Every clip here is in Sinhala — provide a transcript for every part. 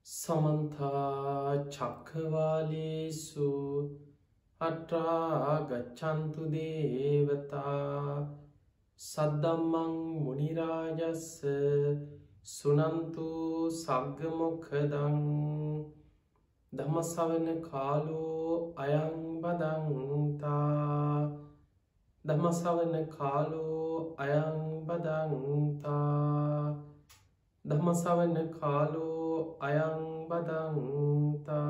समन्ता चक्रवालेषु अत्रा गच्छन्तु देवता सद्धम्मं मुनिराजस्य सुनन्तु सग्गमुखदं धम्मसवන कालो अयं बदन्ता धम्मसवන कालो अयं बदन्ता धम्मसवන कालो अयं बदन्ता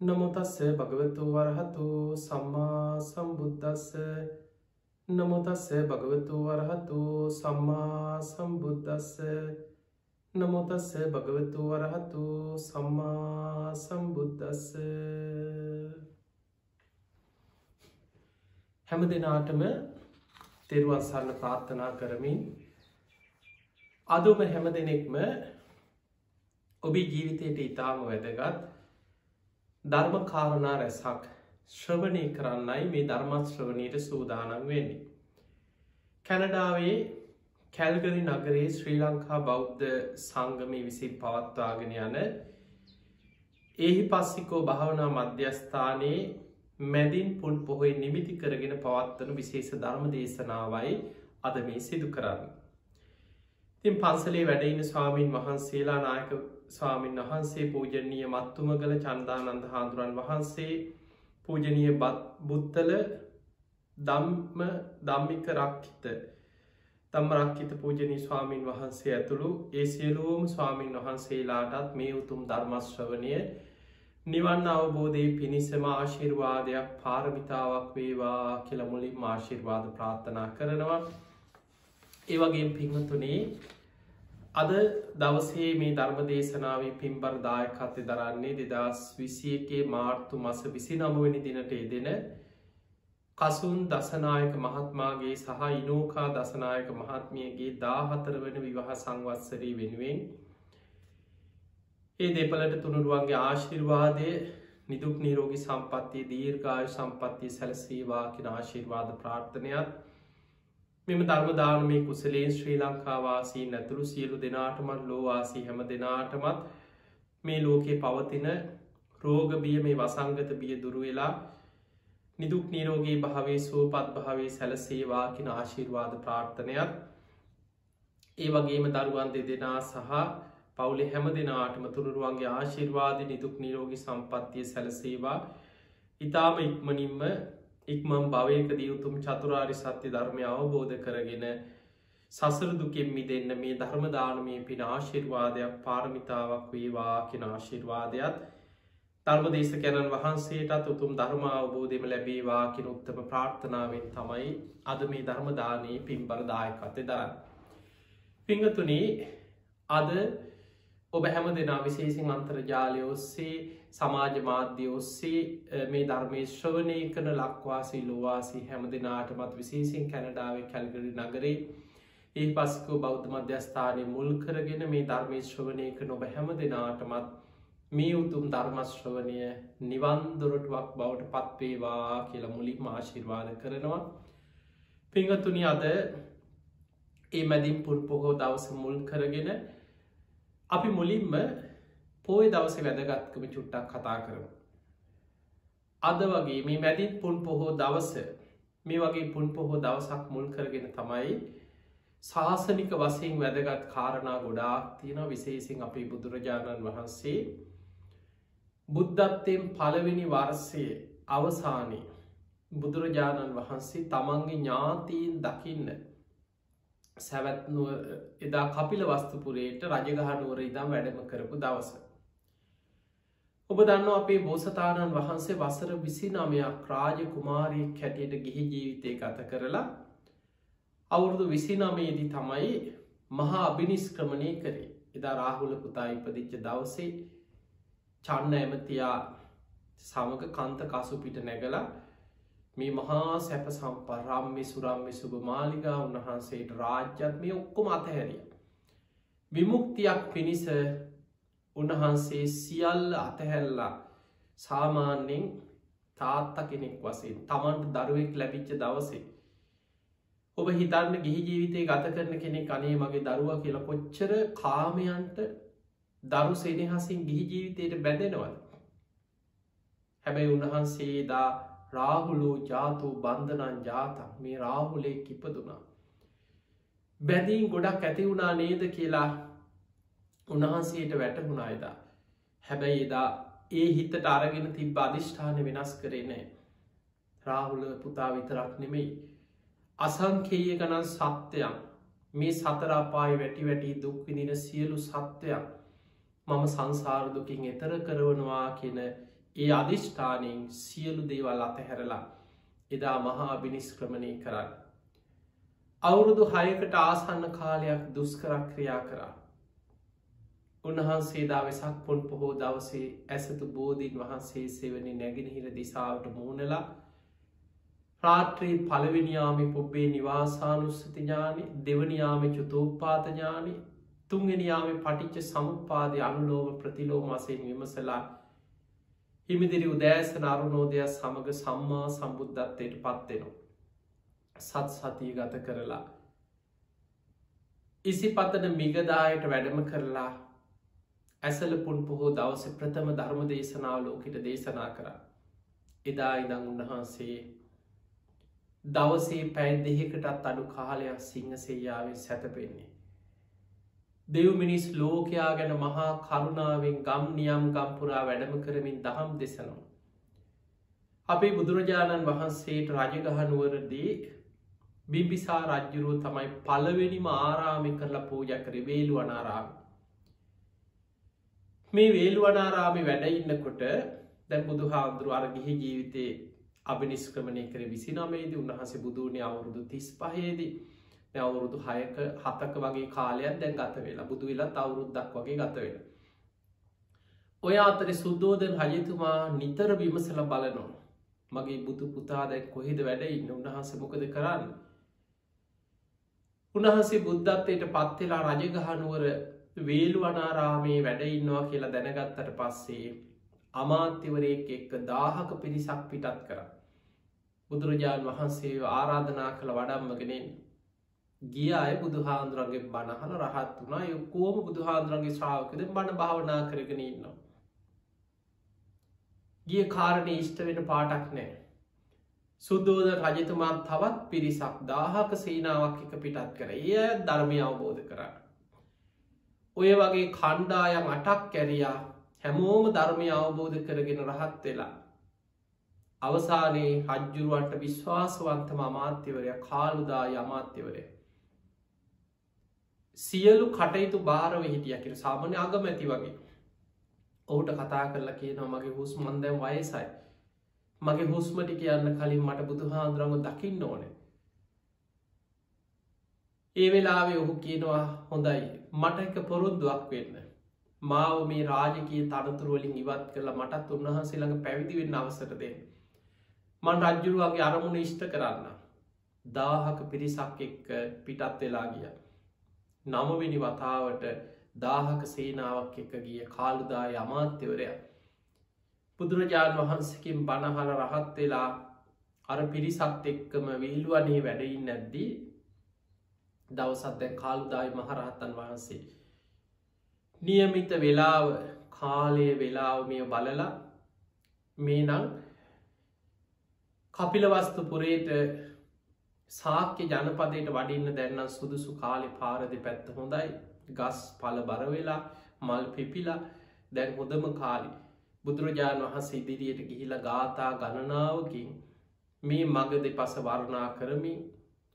नमो तस्से भगवतो वरहतो सम्मा सम्बुद्धस्से नमो तस्से भगवतो वरहतो सम्मा सम्बुद्धस्से नमो तस्से भगवतो वरहतो सम्मा सम्बुद्धस्से හැම දිනාටම තෙරුවන් සරණ ප්‍රාර්ථනා කරමින් අද ඔබ හැම දෙනෙක්ම ඔබේ ජීවිතයට ඉතාම වැදගත් ධර්ම කාරණා රැසක් ශ්‍රවණය කරන්නයි මේ ධර්ම ශ්‍රවණයට සූදානම් වෙන්නේ. කැනඩාවේ කැල්ගරි නගරයේ ශ්‍රී ලංකා බෞද්ධ සංගමය විසින් පවත්වාගෙන යන ඒහිපස්සිකෝ භාවනා මධ්‍යස්ථානයේ මැදින් පුන් පොහොය නිමිති කරගෙන පවත්වන විශේෂ ධර්ම දේශනාවයි අද මේ සිදු කරන්න. ඉතින් පන්සලේ වැඩ ඉන්න ස්වාමීන් වහන්සේලා නායක ස්වාමීන් වහන්සේ පූජනීය මත්තුමගල චන්දානන්ද හාමුදුරන් වහන්සේ පූජනීය බුත්තල ධම්මික රක්කිත ධම්මරක්කිත පූජනීය ස්වාමීන් වහන්සේ ඇතුළු ඒ සියලුම ස්වාමීන් වහන්සේලාටත් මේ උතුම් ධර්ම ශ්‍රවණය නිවන් අවබෝධයේ පිණිසම ආශිර්වාදයක් පාරමිතාවක් වේවා කියලා මුලින්ම ආශිර්වාද ප්‍රාර්ථනා කරනවා. ඒ වගේම පින්වතුනි අද දවසේ මේ ධර්ම දේශනාවේ පින්බර දායකත්වය දරන්නේ 2021 මාර්තු මාස 29 වෙනි දිනට යෙදෙන කසුන් දසනායක මහත්මයාගේ සහ ඉනෝකා දසනායක මහත්මියගේ 14 වෙනි විවාහ සංවත්සරය වෙනුවෙන් ඒ දෙපළට තුනුරුවන්ගේ ආශිර්වාදය නිදුක් නිරෝගී සම්පන්නිය දීර්ඝායු සම්පන්නිය සැලසේවා කියන ආශිර්වාද ප්‍රාර්ථනයත් මෙම ධර්ම දානමය කුසලයෙන් ශ්‍රී ලංකා වාසීන් ඇතුළු සියලු දෙනාටම ලෝවාසී හැම දෙනාටමත් මේ ලෝකේ පවතින රෝග බිය මේ වසංගත බිය දුරු වෙලා නිදුක් නිරෝගී භාවයේ සුවපත් භාවයේ සැලසේවා කියන ආශිර්වාද ප්‍රාර්ථනයත් ඒ වගේම දරුවන් දෙදෙනා සහ පවුලේ හැම දෙනාටම තුනුරුවන්ගේ ආශිර්වාද නිදුක් නිරෝගී සම්පන්නිය සැලසේවා ඊටාම ඉක්මනින්ම ඉක්මන් භවයකදී උතුම් චතුරාර්ය සත්‍ය ධර්මය අවබෝධ කරගෙන සසර දුකෙන් මිදෙන්න මේ ධර්ම දානමය පින ආශිර්වාදයක් පාරමිතාවක් වේවා කියන ආශිර්වාදයත් ධර්මදේශකයන්න් වහන්සේටත් උතුම් ධර්ම අවබෝධයම ලැබේවා කියන උත්තම ප්‍රාර්ථනාවෙන් තමයි අද මේ ධර්ම දානයේ පින්බර දායකත්වය දරන්නේ. පින්වතුනි අද ඔබ හැම දෙනා විශේෂයෙන් අන්තර්ජාලය ඔස්සේ සමාජ මාධ්‍ය ඔස්සේ මේ ධර්මයේ ශ්‍රවණය කරන ලක්වාසී ලෝවාසී හැම දෙනාටමත් විශේෂයෙන් කැනඩාවේ කැල්ගරි නගරේ ඒහිපස්සිකෝ බෞද්ධ මධ්‍යස්ථානය මුල් කරගෙන මේ ධර්මයේ ශ්‍රවණය කරන ඔබ හැම දෙනාටමත් මේ උතුම් ධර්ම ශ්‍රවණය නිවන් දොරටුවක් බවට පත්වේවා කියලා මුලින්ම ආශිර්වාද කරනවා. පින්වතුනි අද ඒ මැදින් පුන් පොහෝ දවස මුල් කරගෙන අපි මුලින්ම පෝය දවසේ වැදගත්කම චුට්ටක් කතා කරමු. අද වගේ මේ මැදින් පුන් පොහෝ දවස මේ වගේ පුන් පොහෝ දවසක් මුල් කරගෙන තමයි ශාසනික වශයෙන් වැදගත් කාරණා ගොඩාක් තියෙනවා. විශේෂයෙන් අපේ බුදුරජාණන් වහන්සේ බුද්ධත්වයෙන් පළවෙනි වර්ෂයේ අවසානයේ බුදුරජාණන් වහන්සේ තමන්ගේ ඥාතීන් දකින්න සැවැත්නුව එදා කපිල වස්තුපුරයට රජගහනුවර ඉදම් වැඩම කරපු දවස. ඔබ දන්න අපේ බෝසතාණන් වහන්සේ වසර 29ක් රාජ කුමාරයෙක් හැටියට ගිහි ජීවිතය ගත කරලා අවුරුදු 29දී තමයි මහා අභිනිෂ්ක්‍රමණය කරේ. එදා රාහුල පුතා ඉපදිච්ච දවසේ චන්න ඇමතියා සමග කන්ත කසු පිට නැගලා මේ මහා සැප සම්පරම්මි සුරම්මි සුභ මාලිගා උන්වහන්සේට රාජ්‍යත් මේ ඔක්කොම අතහැරිය. විමුක්තියක් පිණිස උන්වහන්සේ සියල්ල අතහැරලා සාමාන්‍යයෙන් තාත්තා කෙනෙක් වශයෙන් තමන්ට දරුවෙක් ලැබිච්ච දවසේ ඔබ හිතන්න ගිහි ජීවිතය ගත කරන කෙනෙක් අනේ මගේ දරුවා කියලා කොච්චර කාමයන්ට දරු සෙනෙහසින් ගිහි ජීවිතයට බැඳෙනවද. හැබැයි උන්වහන්සේ දා රාහුලෝ ජාතෝ බන්ධනන් ජාතක් මේ රාහුලේ කිපදුනා. බැඳීන් ගොඩක් ඇති වුණා නේද කියලා උන්වහන්සේට වැටහුණා එදා. හැබැයි එදා ඒ හිතට අරගෙන තිබ්බ අධිෂ්ඨාන වෙනස් කරේ නෑ. රාහුල පුතා විතරක් නෙමෙයි. අසංකේය ගණන් සත්‍යයක් මේ සතරාපාය වැටි වැටි දුක්විදින සියලු සත්‍යයක් මම සංසාරදුකින් එතර කරවනවා කියන ඒ අධිෂ්ඨානයෙන් සියලු දේවල් අතහැරලා එදා මහා අභිනිස්ක්‍රමණය කරන්න. අවුරුදු 6කට ආසන්න කාලයක් දුස්කරක්‍රියා කරා. උන්වහන්සේ දා වෙසක් පොන් පොහෝ දවසේ ඇසතු බෝධීන් වහන්සේ සෙවනි නැගෙනහිර දිසාවට මූුණලා රාත්‍රී පළවෙනියාමි පොබ්බේ නිවාසානුස්සති ඥානි දෙවනියාමි චුතෝපාතඥානි තුන්ගෙනයාමි පටිච්ච සමුපාදය අනුලෝම ප්‍රතිලෝම වසයෙන් විමසලා හිමිදිරි උදෑසන අරුණෝදයක් සමඟ සම්මා සම්බුද්ධත්වයට පත්වෙනවා. සත් සතිය ගත කරලා ඉසි පතන මිගදායට වැඩම කරලා ඇසල පුන් පොහෝ දවස ප්‍රථම ධර්ම දේශනාව ලෝකට දේශනා කරා. එදා ඉදං උන්වහන්සේ දවසේ පැයි දෙහෙකටත් අඩු කාලයක් සිංහසේයාවෙන් සැතපෙන්නේ. දෙව් මිනිස් ලෝකයා ගැන මහා කරුණාවෙන් ගම් නියම් ගම්පුරා වැඩම කරමින් දහම් දෙසනවා. අපේ බුදුරජාණන් වහන්සේට රජගහනුවරදී බිම්බිසා රජ්ජුරුව තමයි පළවෙනිම ආරාමි කරලා පූජ කර වේලු අනාරාම. මේ වේලු අනාරාමි වැඩඉන්නකොට දැන් බුදු හාමුදුරු අර ගිහි ජීවිතයේ අභිනිස්ක්‍රමණය කර 29ේදී උන්වහන්සේ බුදුනේ අවුරුදු 35ේදී අවුරුදු 6ක වගේ කාලයක් දැන් ගත වෙලා බුදු වෙලත් අවුරුද්දක් වගේ ගත වෙන. ඔය අතරේ සුද්ධෝදන රජතුමා නිතර විමසලා බලනවා මගේ බුදු පුතා දැන් කොහෙද වැඩ ඉන්නේ උන්වහන්සේ මොකද කරන්නේ? උන්වහන්සේ බුද්ධත්වයට පත් වෙලා රජගහනුවර වේළුවනාරාමේ වැඩ ඉන්නවා කියලා දැනගත්තට පස්සේ අමාත්‍යවරයෙක් එක්ක 1000ක පිරිසක් පිටත් කරා. බුදුරජාණන් වහන්සේ ආරාධනා කළ වඩම්මගෙන ගිය අය බුදුහාන්දුරන්ගේ බණහල රහත් වුණා. ඒ ඔක්කොම බුදුහාන්දුරන්ගේ ශ්‍රාවකයන් බණ භාවනා කරගෙන ඉන්නවා. ගිය කාරණේ ඉෂ්ට වෙන පාටක් නැහැ. සුද්ධෝදන රජතුමා තවත් පිරිසක් 1000ක සේනාවක් එක පිටත් කරා. ඒ ධර්මය අවබෝධ කරගන්න. ඔය වගේ කණ්ඩායම් 8ක් කැරියා. හැමෝම ධර්මය අවබෝධ කරගෙන රහත් වෙලා අවසානයේ රජ්ජුරුවන්ට විශ්වාසවන්තම අමාත්‍යවරයා කාළුදායි අමාත්‍යවරයා සියලු කටයුතු භාරව හිටිය කියලා සාමාන්‍ය අගමැති වගේ ඔහුට කතා කරලා කියනවා මගේ හුස්ම මන් දැන් වයසයි මගේ හුස්ම ටික යන්න කලින් මට බුදුහාඳුරන්ව දකින්න ඕනේ. ඒ වෙලාවේ ඔහු කියනවා හොඳයි මට එක පොරොන්දුවක් වෙන්න. මාව මේ රාජකීය තනතුරු වලින් ඉවත් කරලා මටත් උන්වහන්සේ ළඟ පැවිදි වෙන්න අවසර දෙන්න. මං රජ්ජුරුවන්ගේ අරමුණ ඉෂ්ට කරන්න. 1000ක පිරිසක් එක්ක පිටත් වෙලා ගියා. 9 වෙනි වතාවට 1000ක සේනාවක් එක්ක ගිය කාළුදායි අමාත්‍යවරයා බුදුරජාණන් වහන්සේකින් බණ අහලා රහත් වෙලා අර පිරිසත් එක්කම වේළුවනේ වැඩ ඉන්නේ නැද්දී දවසක් දැන් කාළුදායි මහරහතන් වහන්සේ නියමිත වෙලාව කාලයේ වෙලාව මේ බලලා මේ නම් කපිලවස්තු පුරේට සාක්‍ය ජනපදයට වඩින්න දැන්නම් සුදුසු කාලෙ පාර දෙපැත්ත හොඳයි ගස් පල බර වෙලා මල් පිපිලා දැන් හොඳම කාලි බුදුරජාණන් වහන්සේ ඉදිරියට ගිහිලා ගාථා ගණනාවකින් මේ මග දෙපස වර්ණා කරමින්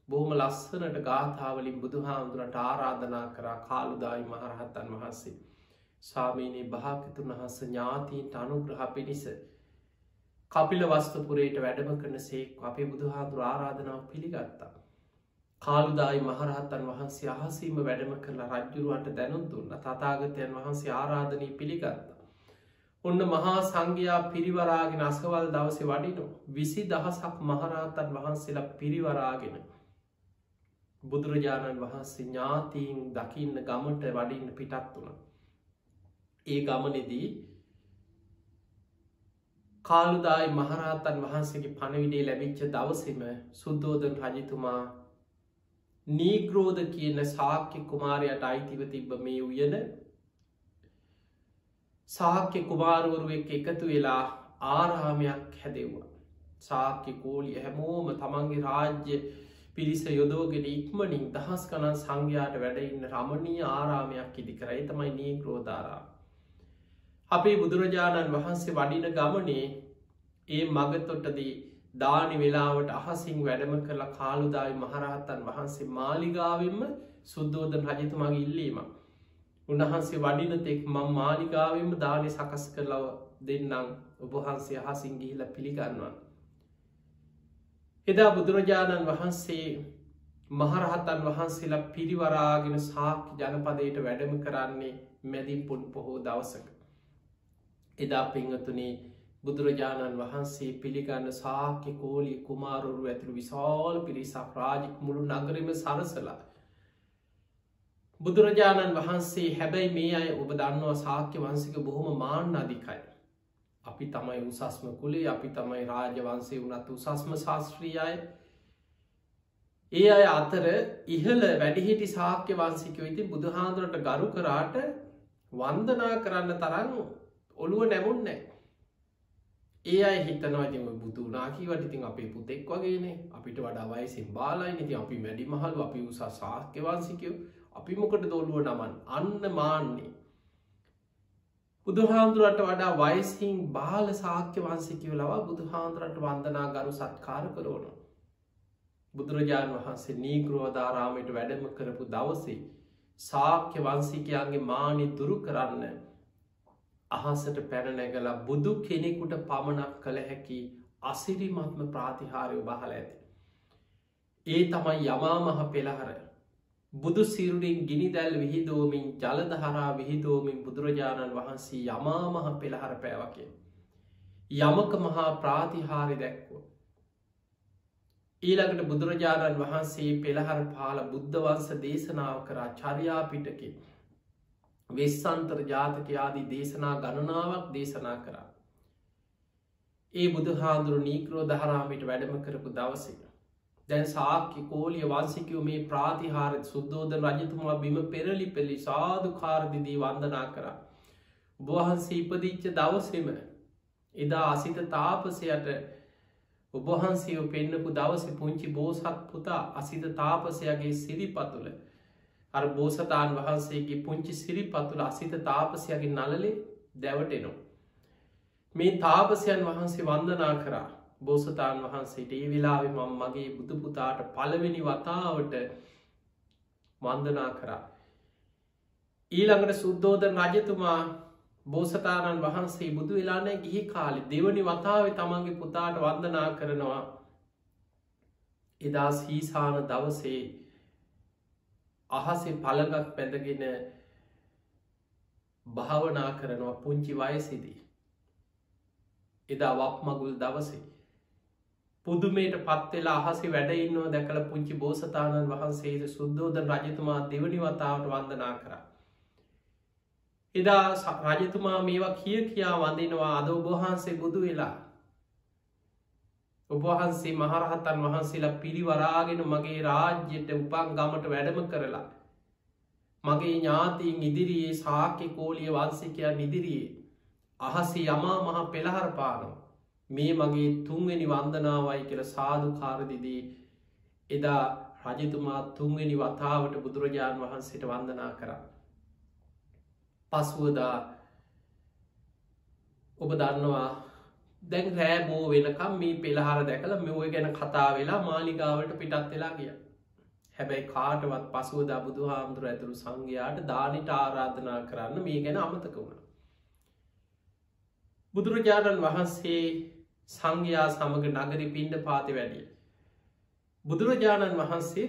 බොහොම ලස්සනට ගාථාවලින් බුදුහාමුදුරන්ට ආරාධනා කරා කාළුදායි මහරහතන් වහන්සේ ස්වාමීනී භාග්‍යවතුන් වහන්සේ ඥාතීන්ට අනුග්‍රහ පිණිස කපිලවස්තුපුරයට වැඩම කරන සේක් අපේ බුදුහාමුදුර ආරාධනාව පිළිගත්තා. කාළුදායි මහරහතන් වහන්සේ අහසීම වැඩම කරලා රජ්ජුරුවන්ට දැනුම් දුන්නා. තථාගතයන් වහන්සේ ආරාධනය පිළිගත්තා. ඔන්න මහා සංඝයා පිරිවරාගෙන අසවල් දවසේ වඩිනවා. 20000ක් මහරහතන් වහන්සේලා පිරිවරාගෙන බුදුරජාණන් වහන්සේ ඥාතීන් දකින්න ගමට වඩින්න පිටත් වුණා. ඒ ගමනේදී කාළුදායි මහරහතන් වහන්සේගේ පණවිඩේ ලැබිච්ච දවසේම සුද්ධෝදන රජතුමා නීග්‍රෝධ කියන ශාක්‍ය කුමාරයට අයිතිව තිබ්බ මේ උයන ශාක්‍ය කුමාරවරු එක්ක එකතු වෙලා ආරාමයක් හැදෙව්වා. ශාක්‍ය කෝලිය හැමෝම තමන්ගේ රාජ්‍ය පිරිස යොදෝගෙන ඉක්මනින් දහස් ගණන් සංඝයාට වැඩඉන්න රමණීය ආරාමයක් ඉදි කරයි තමයි නීග්‍රෝධාරාම. අපේ බුදුරජාණන් වහන්සේ වඩින ගමනේ ඒ මගතොටදී දානි වෙලාවට අහසින් වැඩම කරලා කාලුදායි මහරහත්තන් වහන්සේ මාලිගාවෙන්ම සුද්දෝදන රජතුමාගේ ඉල්ලීම. උන්වහන්සේ වඩින තෙක් මං මාලිගාවෙන්ම දානි සකස් කරලව දෙන්නම් ඔබහන්සේ අහසින් ගිහිල පිළිගන්නවා. එදා බුදුරජාණන් වහන්සේ මහරහතන් වහන්සේලා පිරිවරාගෙන ශාක්‍ය ජනපදයට වැඩම කරන්නේ මැදින් පුන් පොහෝ දවසක. එදා පිංහතුනේ බුදුරජාණන් වහන්සේ පිළිගන්න ශාක්‍ය කෝලිය කුමාරුරු ඇතුළු විශාල පිරිසක් රාජික මුළු නගරම සරසලා. බුදුරජාණන් වහන්සේ හැබැයි මේ අය ඔබ දන්නවා ශාක්‍ය වංශික බොහොම මාන්න අධිකයි. අපි තමයි උසස්ම කුලේ අපි තමයි රාජවන්සේ වනත් උසස්ම ශාස්ත්‍රීයය. ඒ අය අතර ඉහළ වැඩිහිටි ශාක්‍ය වංශිකයෝ ඉතින් බුදුහාදුරට ගරු කරාට වන්දනා කරන්න තරන් ඔළුව නැමුන්නෑ. ඒ අය හිතනවාතිම බුදුනාකීවට ඉතින් අපේ පුතෙක් වගේනේ අපිට වඩා වයසින් බාලයි නති අපි මැඩි මහලු අපි උසා ශාක්‍ය වංශිකයෝ අපි මොකට දොළුව නමන් අන්න මාන්නේ. බුදුහාන්දුරට වඩා වයිසින් බාල ශාක්‍ය වංශිකව ලවා බුදුහාන්දුරට වන්දනා ගරු සත්කාර කරෝන. බුදුරජාණන් වහන්සේ නීග්‍රෝධාරාමයට වැඩම කරපු දවසේ ශාක්‍ය වංශිකයන්ගේ මානි දුරු කරන්න අහසට පැනනැගලා බුදු කෙනෙකුට පමණක් කළ හැකි අසිරිමත්ම ප්‍රාතිහාරය බහල ඇති. ඒ තමයි යමා මහ පෙළහර බුදු සිරුරින් ගිනි දැල් විහිදෝමින් ජලදහරා විහිදෝමින් බුදුරජාණන් වහන්සේ යමා මහ පෙළහර පෑවකේ. යමක මහා ප්‍රාතිහාරි දැක්වෝ. ඊළඟට බුදුරජාණන් වහන්සේ පෙළහර පාල බුද්ධ වංශ දේශනාව කරා චර්යා පිටකේ වෙස්සන්තර ජාතකයාදී දේශනා ගණනාවක් දේශනා කරා. ඒ බුදුහාදුරු නීග්‍රෝධාරාමයට වැඩම කරපු දවසේ. දැන් ශාක්‍ය කෝලිය වංශිකයෝ මේ ප්‍රාතිහාර සුද්දෝදන රජතුමා බිම පෙරලි පෙළි සාධකාරදිදී වන්දනා කරා. ඔබවහන්සේ ඉපදිච්ච දවසෙම එදා අසිත තාපසයට ඔබහන්සේෝ පෙන්න්නපු දවස පුංචි බෝසත් පුතා අසිත තාපසයගේ සිරිපතුල අර බෝසතාන් වහන්සේගේ පුංචි සිරිපතුල අසිත තාපසයගේ නලලේ දැවටෙනවා. මේ තාපසයන් වහන්සේ වන්දනා කරා බෝසතාන් වහන්සේට ඒ වෙලාවෙ මම මගේ බුදුපුතාට පළවෙනි වතාවට වන්දනා කරා. ඊළඟට සුද්දෝදන රජතුමා බෝසතාණන් වහන්සේ බුදු වෙලානෑ ගිහි කාලෙ දෙවනි වතාව තමන්ගේ පුතාට වන්දනා කරනවා. එදා සීසාන දවසේ අහසේ පළඟක් පැඳගෙන භාවනා කරනවා පුංචි වයසිදී. එදා වප්මගුල් දවසේ පුදුමයට පත්වෙලා අහසේ වැඩඉන්නවා දැකළ පුංචි බෝසතාණන් වහන්සේද සුද්දෝදන රජතුමා දෙවනි වතාවට වන්දනා කරා. එදා රජතුමා මේවා කියා වඳනවා අද ඔබහන්සේ බුදු වෙලා ඔබහන්සේ මහරහතන් වහන්සේලා පිරිවරාගෙන මගේ රාජ්‍යයට උපන් ගමට වැඩම කරලා මගේ ඥාතීන් ඉදිරියේ ශාක්‍ය කෝලිය වංශිකයන් ඉදිරියේ අහසේ යමා මහ පෙළහර පානවා මේ මගේ තුන්වෙනි වන්දනාවයි කියල සාධකාරදිදී එදා රජතුමා තුන්වෙනි වතාවට බුදුරජාණන් වහන්සේට වන්දනා කරා. පසුවදා ඔබ දන්නවා දැන් රෑබෝ වෙනකම් මේ පෙළහර දැකල මෙෝය ගැන කතා වෙලා මාලිගාවට පිටත් වෙලා ගිය. හැබැයි කාටවත් පසුවදා බුදු හාමුදුර ඇතුළු සංඝයාට දානිට ආරාධනා කරන්න මේ ගැන අමතක වුණ. බුදුරජාණන් වහන්සේ සංඝයා සමඟ නගරි පිණ්ඩ පාති වැඩිය. බුදුරජාණන් වහන්සේ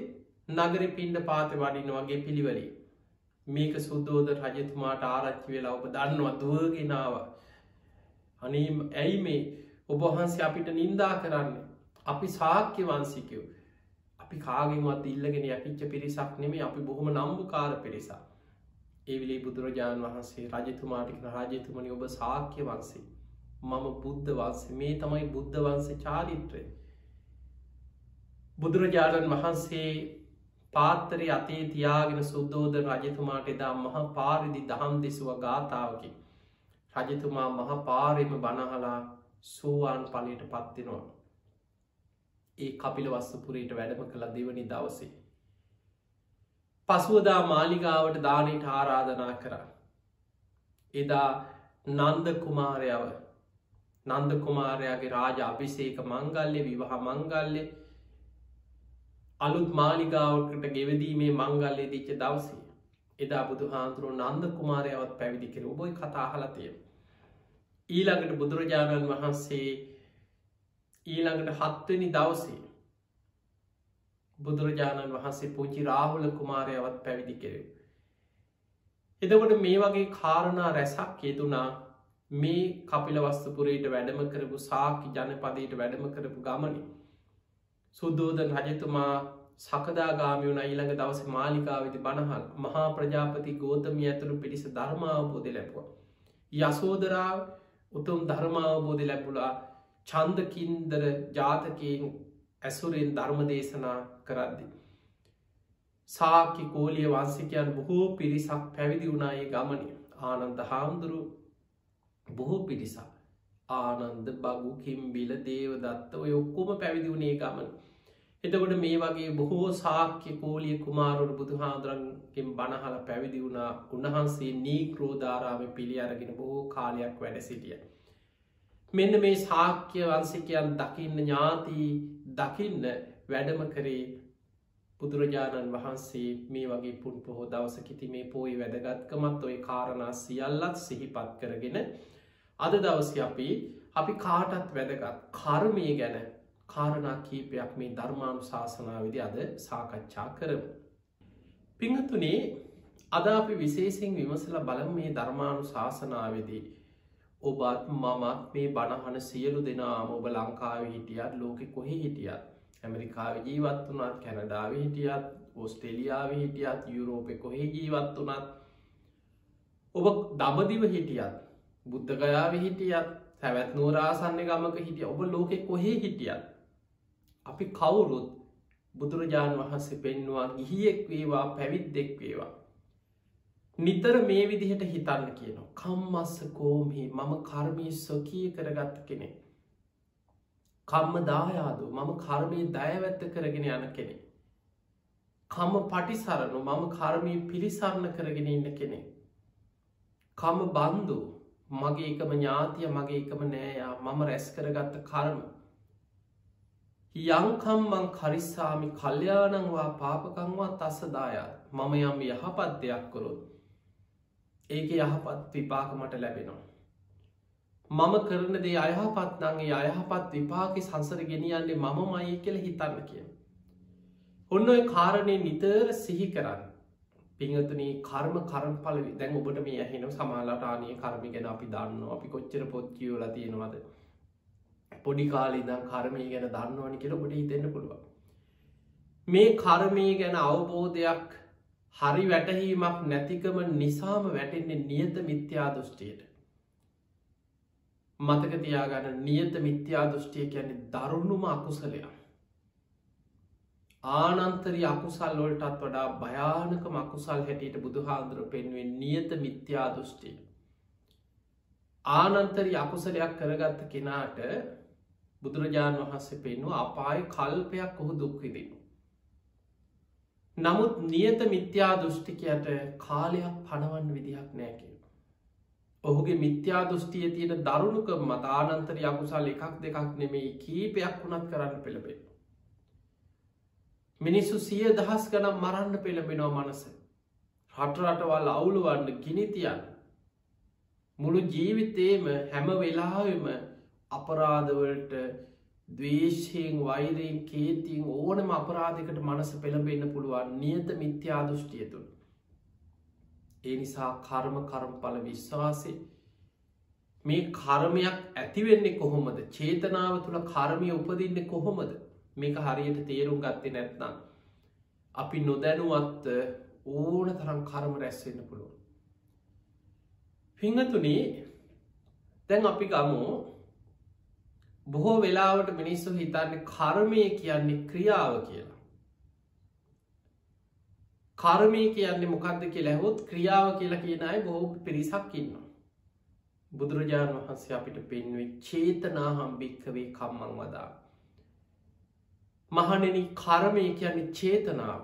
නගරි පිණ්ඩ පාති වඩින වගේ පිළිවරේ. මේක සුද්දෝද රජතුමාට ආරච්චි වෙලා ඔබ දන්නවා දුවගෙනාව. අනේ ඇයි මේ ඔබහන්සේ අපිට නින්දා කරන්න. අපි ශාක්‍ය වංශිකයෝ අපි කාගෙන්වත් ඉල්ලගෙන යකිච්ච පිරිසක් නෙමේ අපි බොහොම නම්බුකාර පිරිසා. ඒවිලේ බුදුරජාණන් වහන්සේ රජතුමාටික රජතුමනි ඔබ ශාක්‍ය වංශේ මම බුද්ධ වංශ මේ තමයි බුද්ධ වංශ චාරිත්‍රය. බුදුරජාණන් වහන්සේ පාත්තරේ අතේ තියාගෙන සුද්ධෝදන රජතුමාට එදා මහ පාරිදි දහම් දෙසුව ගාථාවකි. රජතුමා මහ පාරෙම බණහලා සෝවාන් ඵලයට පත්වෙනවා. ඒ කපිලවස්තුපුරයට වැඩම කළ දෙවනි දවසේ. පසුවදා මාලිගාවට දානයට ආරාධනා කරා. එදා නන්ද කුමාරයව නන්ද කුමාරයාගේ රාජ අභිසේක මංගල්‍ය විවාහ මංගල්‍ය අලුත් මාලිගාවකට ගෙවදීමේ මංගල්ලය දිච්ච දවසේ එදා බුදු හාන්දුරුව නන්ද කුමාරයවත් පැවිදි කර ඔබයි කතාහලතිය. ඊළඟට බුදුරජාණන් වහන්සේ ඊළඟට 7 වෙනි දවසේ බුදුරජාණන් වහන්සේ පුංචි රාහුල කුමාරයවත් පැවිදි කෙරෙව. එදකොට මේ වගේ කාරණා රැසක් යෙදුනා මේ කපිලවස්තුපුරයට වැඩම කරපු සාකි ජනපදයට වැඩම කරපු ගමනි. සුද්ධෝදන රජතුමා සකදාගාමි වුණ ඊළඟ දවස මාලිකාවිදි බණහල් මහා ප්‍රජාපති ගෝතමිය ඇතුළු පිරිස ධර්මාවබෝධ ලැබවා. යසෝදරාව උතුම් ධර්මාවබෝධ ලැබුලා චන්දකින්දර ජාතකයෙන් ඇසුරෙන් ධර්ම දේශනා කරද්දි. සාකි කෝලිය වංසිකයන් බොහෝ පිරිසක් පැවිදි වුණායේ ගමනය. ආනන්ද හාමුදුරු බොහෝ පිරිසක් ආනන්ද බගු කිම්බිල දේව දත්ත ඔය ඔක්කොම පැවිදි වුණේ ගමන. එතකොට මේ වගේ බොහෝ සාක්‍ය කෝලිය කුමාරුට බුදු හාදුරන්ගෙන් බණහල පැවිදි වුණා. උන්වහන්සේ නීක්‍රෝධාරාම පිළි අරගෙන බොහෝ කාලයක් වැඩ සිටිය. මෙන්න මේ සාක්‍ය වංසිකයන් දකින්න ඥාති දකින්න වැඩම කරේ බුදුරජාණන් වහන්සේ මේ වගේ පුන් පොහෝ දවසකිති මේ පෝයි වැදගත්කමත් ඔය කාරණා සියල්ලත් සිහිපත් කරගෙන අද දවස අපි කාටත් වැදගත් කර්මය ගැන කාරණා කීපයක් මේ ධර්මානු ශාසනාවවිදි අද සාකච්ඡා කරමු. පිංහතුනේ අද අපි විශේසිෙන් විමසල බලම් මේ ධර්මානු ශාසනාවදී ඔබත් මමත් මේ බණහන සියලු දෙනාම ඔබ ලංකාව හිටියත් ලෝකෙ කොහෙ හිටියත් ඇමරිකාව ජීවත් වනත් කැනඩාව හිටියත් ඔස්ට්‍රේලියාව හිටියත් යුරෝපය කොහෙ ජීවත් වනත් ඔබ දමදිව හිටියත් බුද්ධගයාව හිටියත් සැවැත් නෝරාසන්න ගමක හිටිය ඔබ ලෝකෙ කොහේ හිටියත් අපි කවුරුත් බුදුරජාණන් වහන්සේ පෙන්වා ගිහියෙක් වේවා පැවිද්දෙක් වේවා නිතර මේ විදිහට හිතන්න කියනවා කම්මස්ස කෝමහි මම කර්මී ස්වකී කරගත්ත කෙනෙ කම්ම දායාදු මම කර්මය දයවැත්ත කරගෙන යන කෙනෙ කම්ම පටිසරණු මම කර්මී පිළිසරණ කරගෙන ඉන්න කෙනෙ කම බන්දු මගේ එකම ඥාතිය මගේ එකම නෑයා මම රැස් කරගත්ත කර්ම යංකම්මං කරිස්සාමි කල්්‍යානංවා පාපකංවා තස්සදායාත් මම යම් යහපත් දෙයක් කොළොත් ඒක යහපත් විපාක මට ලැබෙනවා. මම කරන දේ අයහපත් නංගේ අයහපත් විපාක සංසර ගෙනියන්නේ මම මයි කියල හිතන්න කිය. ඔන්න ඔය කාරණය නිතර සිහි කරන්න. පිංහතුනී කර්ම කරම්පල දැන් ඔබට මේ ඇහෙන සමාලාට ආනය කර්මි ගැන අපි දන්න අපි කොච්චර පොත් කියවල තියෙනවද. පොඩි කාලීදම් කර්මය ගැන දන්නවනි කියල ඔබට හිතෙන්න්න පුළුවන්. මේ කර්මය ගැන අවබෝධයක් හරි වැටහීමක් නැතිකම නිසාම වැටෙන්නේ නියත මිත්‍යා දෘෂ්ටියට. මතක තියාගන්න නියත මිත්‍යා දෘෂ්ටිය කියන්නේ දරුණුම අකුසලයක්. ආනන්තරී අකුසල් වලටත් වඩා භයානක මකුසල් හැටියට බුදුහාන්දුර පෙන්වෙන් නියත මිත්‍යා දෘෂ්ටිය. ආනන්තරී අකුසලයක් කරගත්ත කෙනාට බුදුරජාණන් වහන්සේ පෙන්වා අපාය කල්පයක් ඔහු දුක්විදින. නමුත් නියත මිත්‍යා දෘෂ්ටිකයට කාලයක් පණවන්න විදිහක් නෑකිව. ඔහුගේ මිත්‍යා දෘෂ්ටිය තියෙන දරුණුක මත ආනන්තරී අකුසල් එකක් දෙකක් නෙමෙයි කීපයක් වුණත් කරන්න පෙළබේ. මිනිස්සු 100,000 ගනම් මරන්න පෙළඹෙනවා මනස. රටරටවල් අවුළුවන්න ගිනිතියන්න. මුළු ජීවිතේම හැම වෙලාවෙම අපරාධවලට දවේශයෙන් වෛරයෙන් කේතියෙන් ඕනම අපරාධකට මනස පෙළඹෙන්න පුළුවන් නියත මිත්‍යා දෘෂ්ටිය තුළ. ඒ නිසා කර්ම කරම්ඵල විශ්වාසය මේ කර්මයක් ඇතිවෙන්නේ කොහොමද චේතනාව තුළ කර්මය උපදින්නේ කොහොමද මේක හරියට තේරුම් ගත්තේ නැත්නම් අපි නොදැනුවත් ඕන තරම් කර්ම රැස්වෙන්න පුළුවන්. පිංහතුනී දැන් අපි ගමු බොහෝ වෙලාවට මිනිස්සු හිතන්නේ කර්මය කියන්නේ ක්‍රියාව කියලා. කර්මය කියන්නේ මොකක්ද කියලා ඇහුවොත් ක්‍රියාව කියලා කියන අය බොහෝ පිරිසක් ඉන්නවා. බුදුරජාණන් වහන්සේ අපිට පෙන්වුවේ චේතනාහම් භික්ඛවේ කම්මං වදා. මහණෙනි කර්මය කියන්නේ චේතනාව.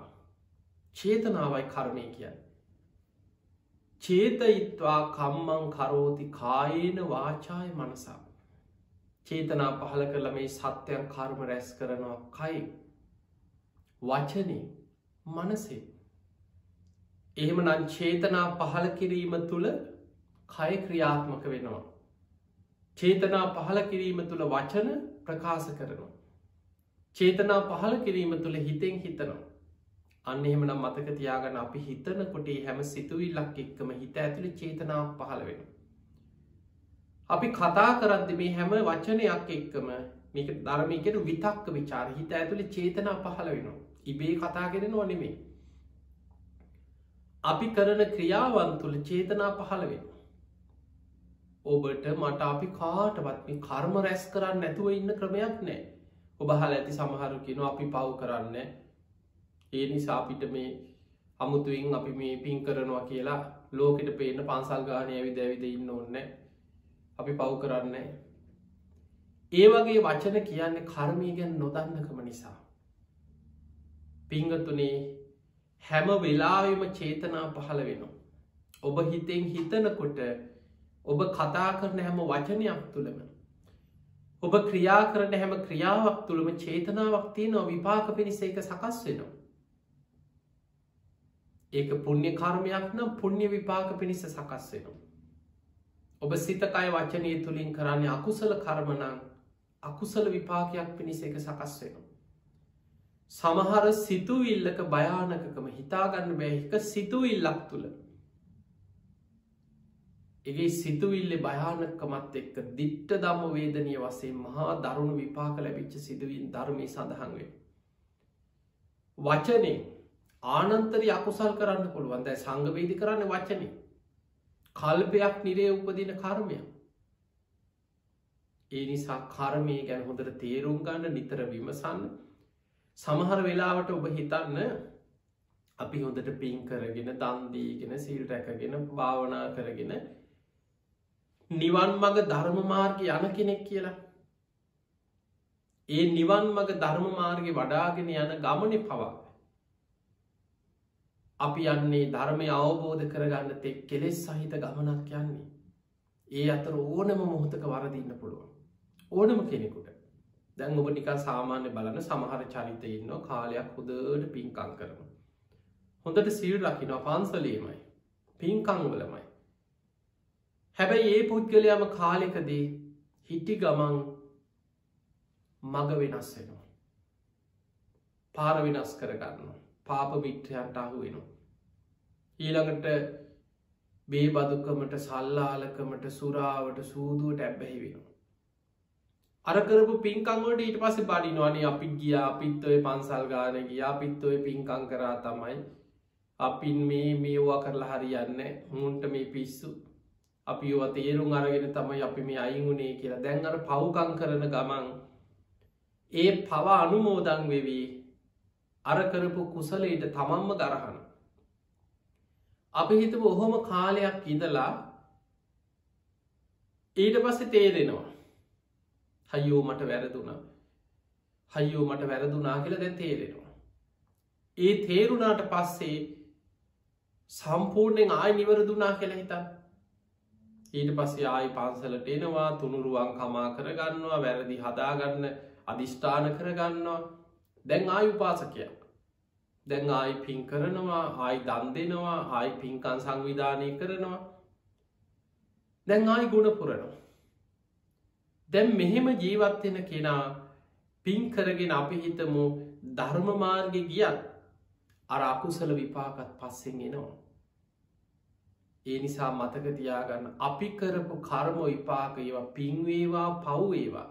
චේතනාවයි කර්මය කියන්නේ. චේතයිත්වා කම්මං කරෝති කායේන වාචාය මනසා. චේතනා පහල කරලා මේ සත්‍යයන් කර්ම රැස් කරනවා කයි වචනේ මනසේ. එහෙමනම් චේතනා පහල කිරීම තුළ කය ක්‍රියාත්මක වෙනවා. චේතනා පහල කිරීම තුළ වචන ප්‍රකාශ කරනවා. චේතනා පහල කිරීම තුළ හිතෙන් හිතනවා. අන්න එහෙමනම් මතක තියාගන්න අපි හිතනකොට හැම සිතුවිල්ලක් එක්කම හිත ඇතුළේ චේතනාවක් පහළ වෙනවා. අපි කතා කරද්දී මේ හැම වචනයක් එක්කම මේක ධර්මයේ කියන විතක්ක ਵਿਚාර හිත ඇතුළේ චේතනා පහළ වෙනවා. ඉබේ කතා කරනව නෙමෙයි. අපි කරන ක්‍රියාවන් තුළ චේතනා පහළ වෙනවා. ඔබට මට අපි කාටවත් මේ කර්ම රැස් කරන්න නැතුව ඉන්න ක්‍රමයක් නැහැ. ඔබ අහලා ඇති සමහරු කියනවා අපි පව් කරන්නේ. ඒ නිසා අපිට මේ අමුතුවෙන් අපි මේ පින් කරනවා කියලා ලෝකෙට පේන්න පන්සල් ගානේ ඇවිද ඇවිද ඉන්න ඕනේ. අපි පව් කරන්නේ. ඒ වගේ වචන කියන්නේ කර්මය ගැන නොදන්නකම නිසා. පිංගතුනේ හැම වෙලාවෙම චේතනා පහළ වෙනවා. ඔබ හිතෙන් හිතනකොට ඔබ කතා කරන හැම වචනයක් තුළම ඔබ ක්‍රියා කරන හැම ක්‍රියාවක් තුළම චේතනාවක් තියෙනවා. විපාක පිණිස ඒක සකස් වෙනවා. ඒක පුණ්‍ය කර්මයක් නම් පුණ්‍ය විපාක පිණිස සකස් වෙනවා. ඔබ සිත කය වචනය තුළින් කරන්නේ අකුසල කර්ම නම් අකුසල විපාකයක් පිණිස එක සකස් වෙනවා. සමහර සිතුවිල්ලක භයානකකම හිතාගන්න බෑ. එක සිතුවිල්ලක් තුළ ඒගේ සිතුවිල්ලේ භයානකමත් එක්ක දිට්ඨ ධම්ම වේදනීය වශයෙන් මහා දරුණු විපාක ලැබිච්ච සිදුවීම් ධර්මයේ සඳහන් වෙනවා. වචනේ ආනන්තරී අකුසල් කරන්න පුළුවන්. දැන් සංඝ වේදී කරන්නේ වචනේ. කල්පයක් නිරේ උපදින කර්මයක්. ඒ නිසා කර්මය ගැන හොඳට තේරුම් ගන්න නිතර විමසන්න. සමහර වෙලාවට ඔබ හිතන්න අපි හොඳට පින් කරගෙන දන් දීගෙන සීල් රැකගෙන භාවනා කරගෙන නිවන් මඟ ධර්ම මාර්ගය යන කෙනෙක් කියලා. ඒ නිවන් මඟ ධර්ම මාර්ගය වඩාගෙන යන ගමනේ පවා අපි යන්නේ ධර්මය අවබෝධ කරගන්න තෙක් කෙලෙස් සහිත ගමනක් යන්නේ. ඒ අතර ඕනම මොහොතක වරදින්න පුළුවන්. ඕනම කෙනෙකුට. දැන් ඔබ නිකන් සාමාන්‍ය බලන සමහර චරිත ඉන්නවා කාලයක් හොඳට පින්කම් කරනවා. හොඳට සීල් රකින්නවා පන්සලේමයි. පින්කම් වලමයි. හැබැයි ඒ පුද්ගලයාම කාලෙකදී හිටි ගමන් මග වෙනස් වෙනවා. පාර වෙනස් කරගන්නවා. පාප මිත්‍රයන්ට අහු වෙනවා. ඊළඟට බේබදුකමට සල්ලාලකමට සුරාවට සූදුවට ඇබ්බැහි වෙනවා. අර කරපු පින්කම් වලට ඊට පස්සේ බඩිනවා. අනේ අපි ගියා අපිත් ඔය පන්සල් ගාන ගියා අපිත් ඔය පින්කම් කරා තමයි අපින් මේවා කරලා හරියන්නේ මුන්ට මේ පිස්සු අපි ඒවා තේරුම් අරගෙන තමයි අපි මේ අයින් උනේ කියලා. දැන් අර පව්කම් කරන ගමන් ඒ පව අනුමෝදන් වෙවි අර කරපු කුසලයට තමන්ම ගරහන. අපි හිතමු ඔහොම කාලයක් ඉඳලා ඊට පස්සේ තේරෙනවා අයියෝ මට වැරදුනා. අයියෝ මට වැරදුනා කියලා දැන් තේරෙනවා. ඒ තේරුණාට පස්සේ සම්පූර්ණයෙන් ආයි නිවැරදුනා කියලා හිතන්න. ඊට පස්සේ ආයි පන්සලට එනවා තුනුරුවන් කමා කරගන්නවා වැරදි හදාගන්න අධිෂ්ඨාන කරගන්නවා. දැන් ආයි උපාසකයා. දැන් ආයි පින් කරනවා ආයි දන් දෙනවා ආයි පින්කම් සංවිධානය කරනවා. දැන් ආයි ගුණ පුරනවා. දැන් මෙහෙම ජීවත් වෙන කෙනා පින් කරගෙන අපි හිතමු ධර්ම මාර්ගේ ගියත් අර අකුසල විපාකත් පස්සෙන් එනවා. ඒ නිසා මතක තියාගන්න අපි කරපු කර්ම විපාක ඒවා පින් වේවා පව් වේවා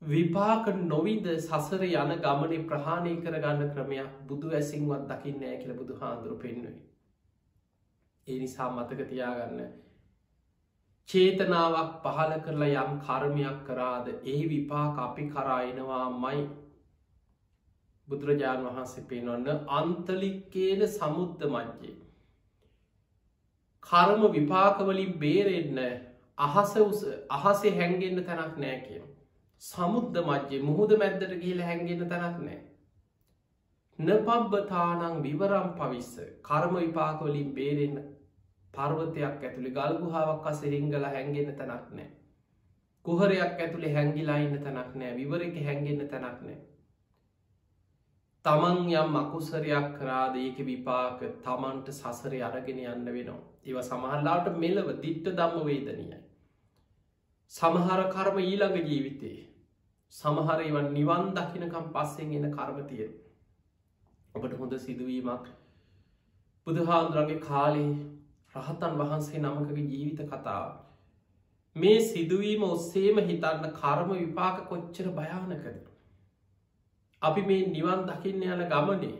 විපාක නොවිද සසර යන ගමනේ ප්‍රහාණය කරගන්න ක්‍රමයක් බුදු ඇසින්වත් දකින්නේ නැහැ කියලා බුදුහාඳුරු පෙන්වුවේ. ඒ නිසා මතක තියාගන්න චේතනාවක් පහළ කරලා යම් කර්මයක් කරාද ඒ විපාක අපි කරා එනවාමයි. බුදුරජාණන් වහන්සේ පේනවන්න අන්තලික්කේන සමුද්ද මජ්ජේ. කර්ම විපාකවලින් බේරෙන්න අහසේ හැන්ගෙන්න්න තැනක් නෑ කියන. සමුද්ද මජ්ජේ මුහුද මැද්දට ගිහිල හැන්ගෙන්න්න තැනක් නෑ. නපබ්බතානං විවරම් පවිස්ස කර්ම විපාකවලින් බේරෙන්න පර්වතයක් ඇතුළි ගල්ගුහාවක් අස හිංගල හැන්ගෙන්න්න තැනක් නෑ. කුහරයක් ඇතුළේ හැංගිලා ඉන්න තැනක් නෑ විවරක හැන්ගෙන්න්න තැනක් නෑ. තමන් යම් අකුසරයක් කරාද ඒක විපාක තමන්ට සසරය අරගෙන යන්න වෙනවා. ඒව සමහරලාට මෙලව දිට්ට දම්ම වේදනයයි. සමහර කර්ම ඊළඟ ජීවිතයේ සමහර ඉවන් නිවන් දකිනකම් පස්සෙන් එන කර්මතිය. ඔබට හොඳ සිදුවීමක් බුදුහාන්දුරගේ කාලේ රහතන් වහන්සේ නමකගේ ජීවිත කතාව. මේ සිදුවීම ඔස්සේම හිතන්න කර්ම විපාක කොච්චර භයානකද. අපි මේ නිවන් දකින්න යන ගමනේ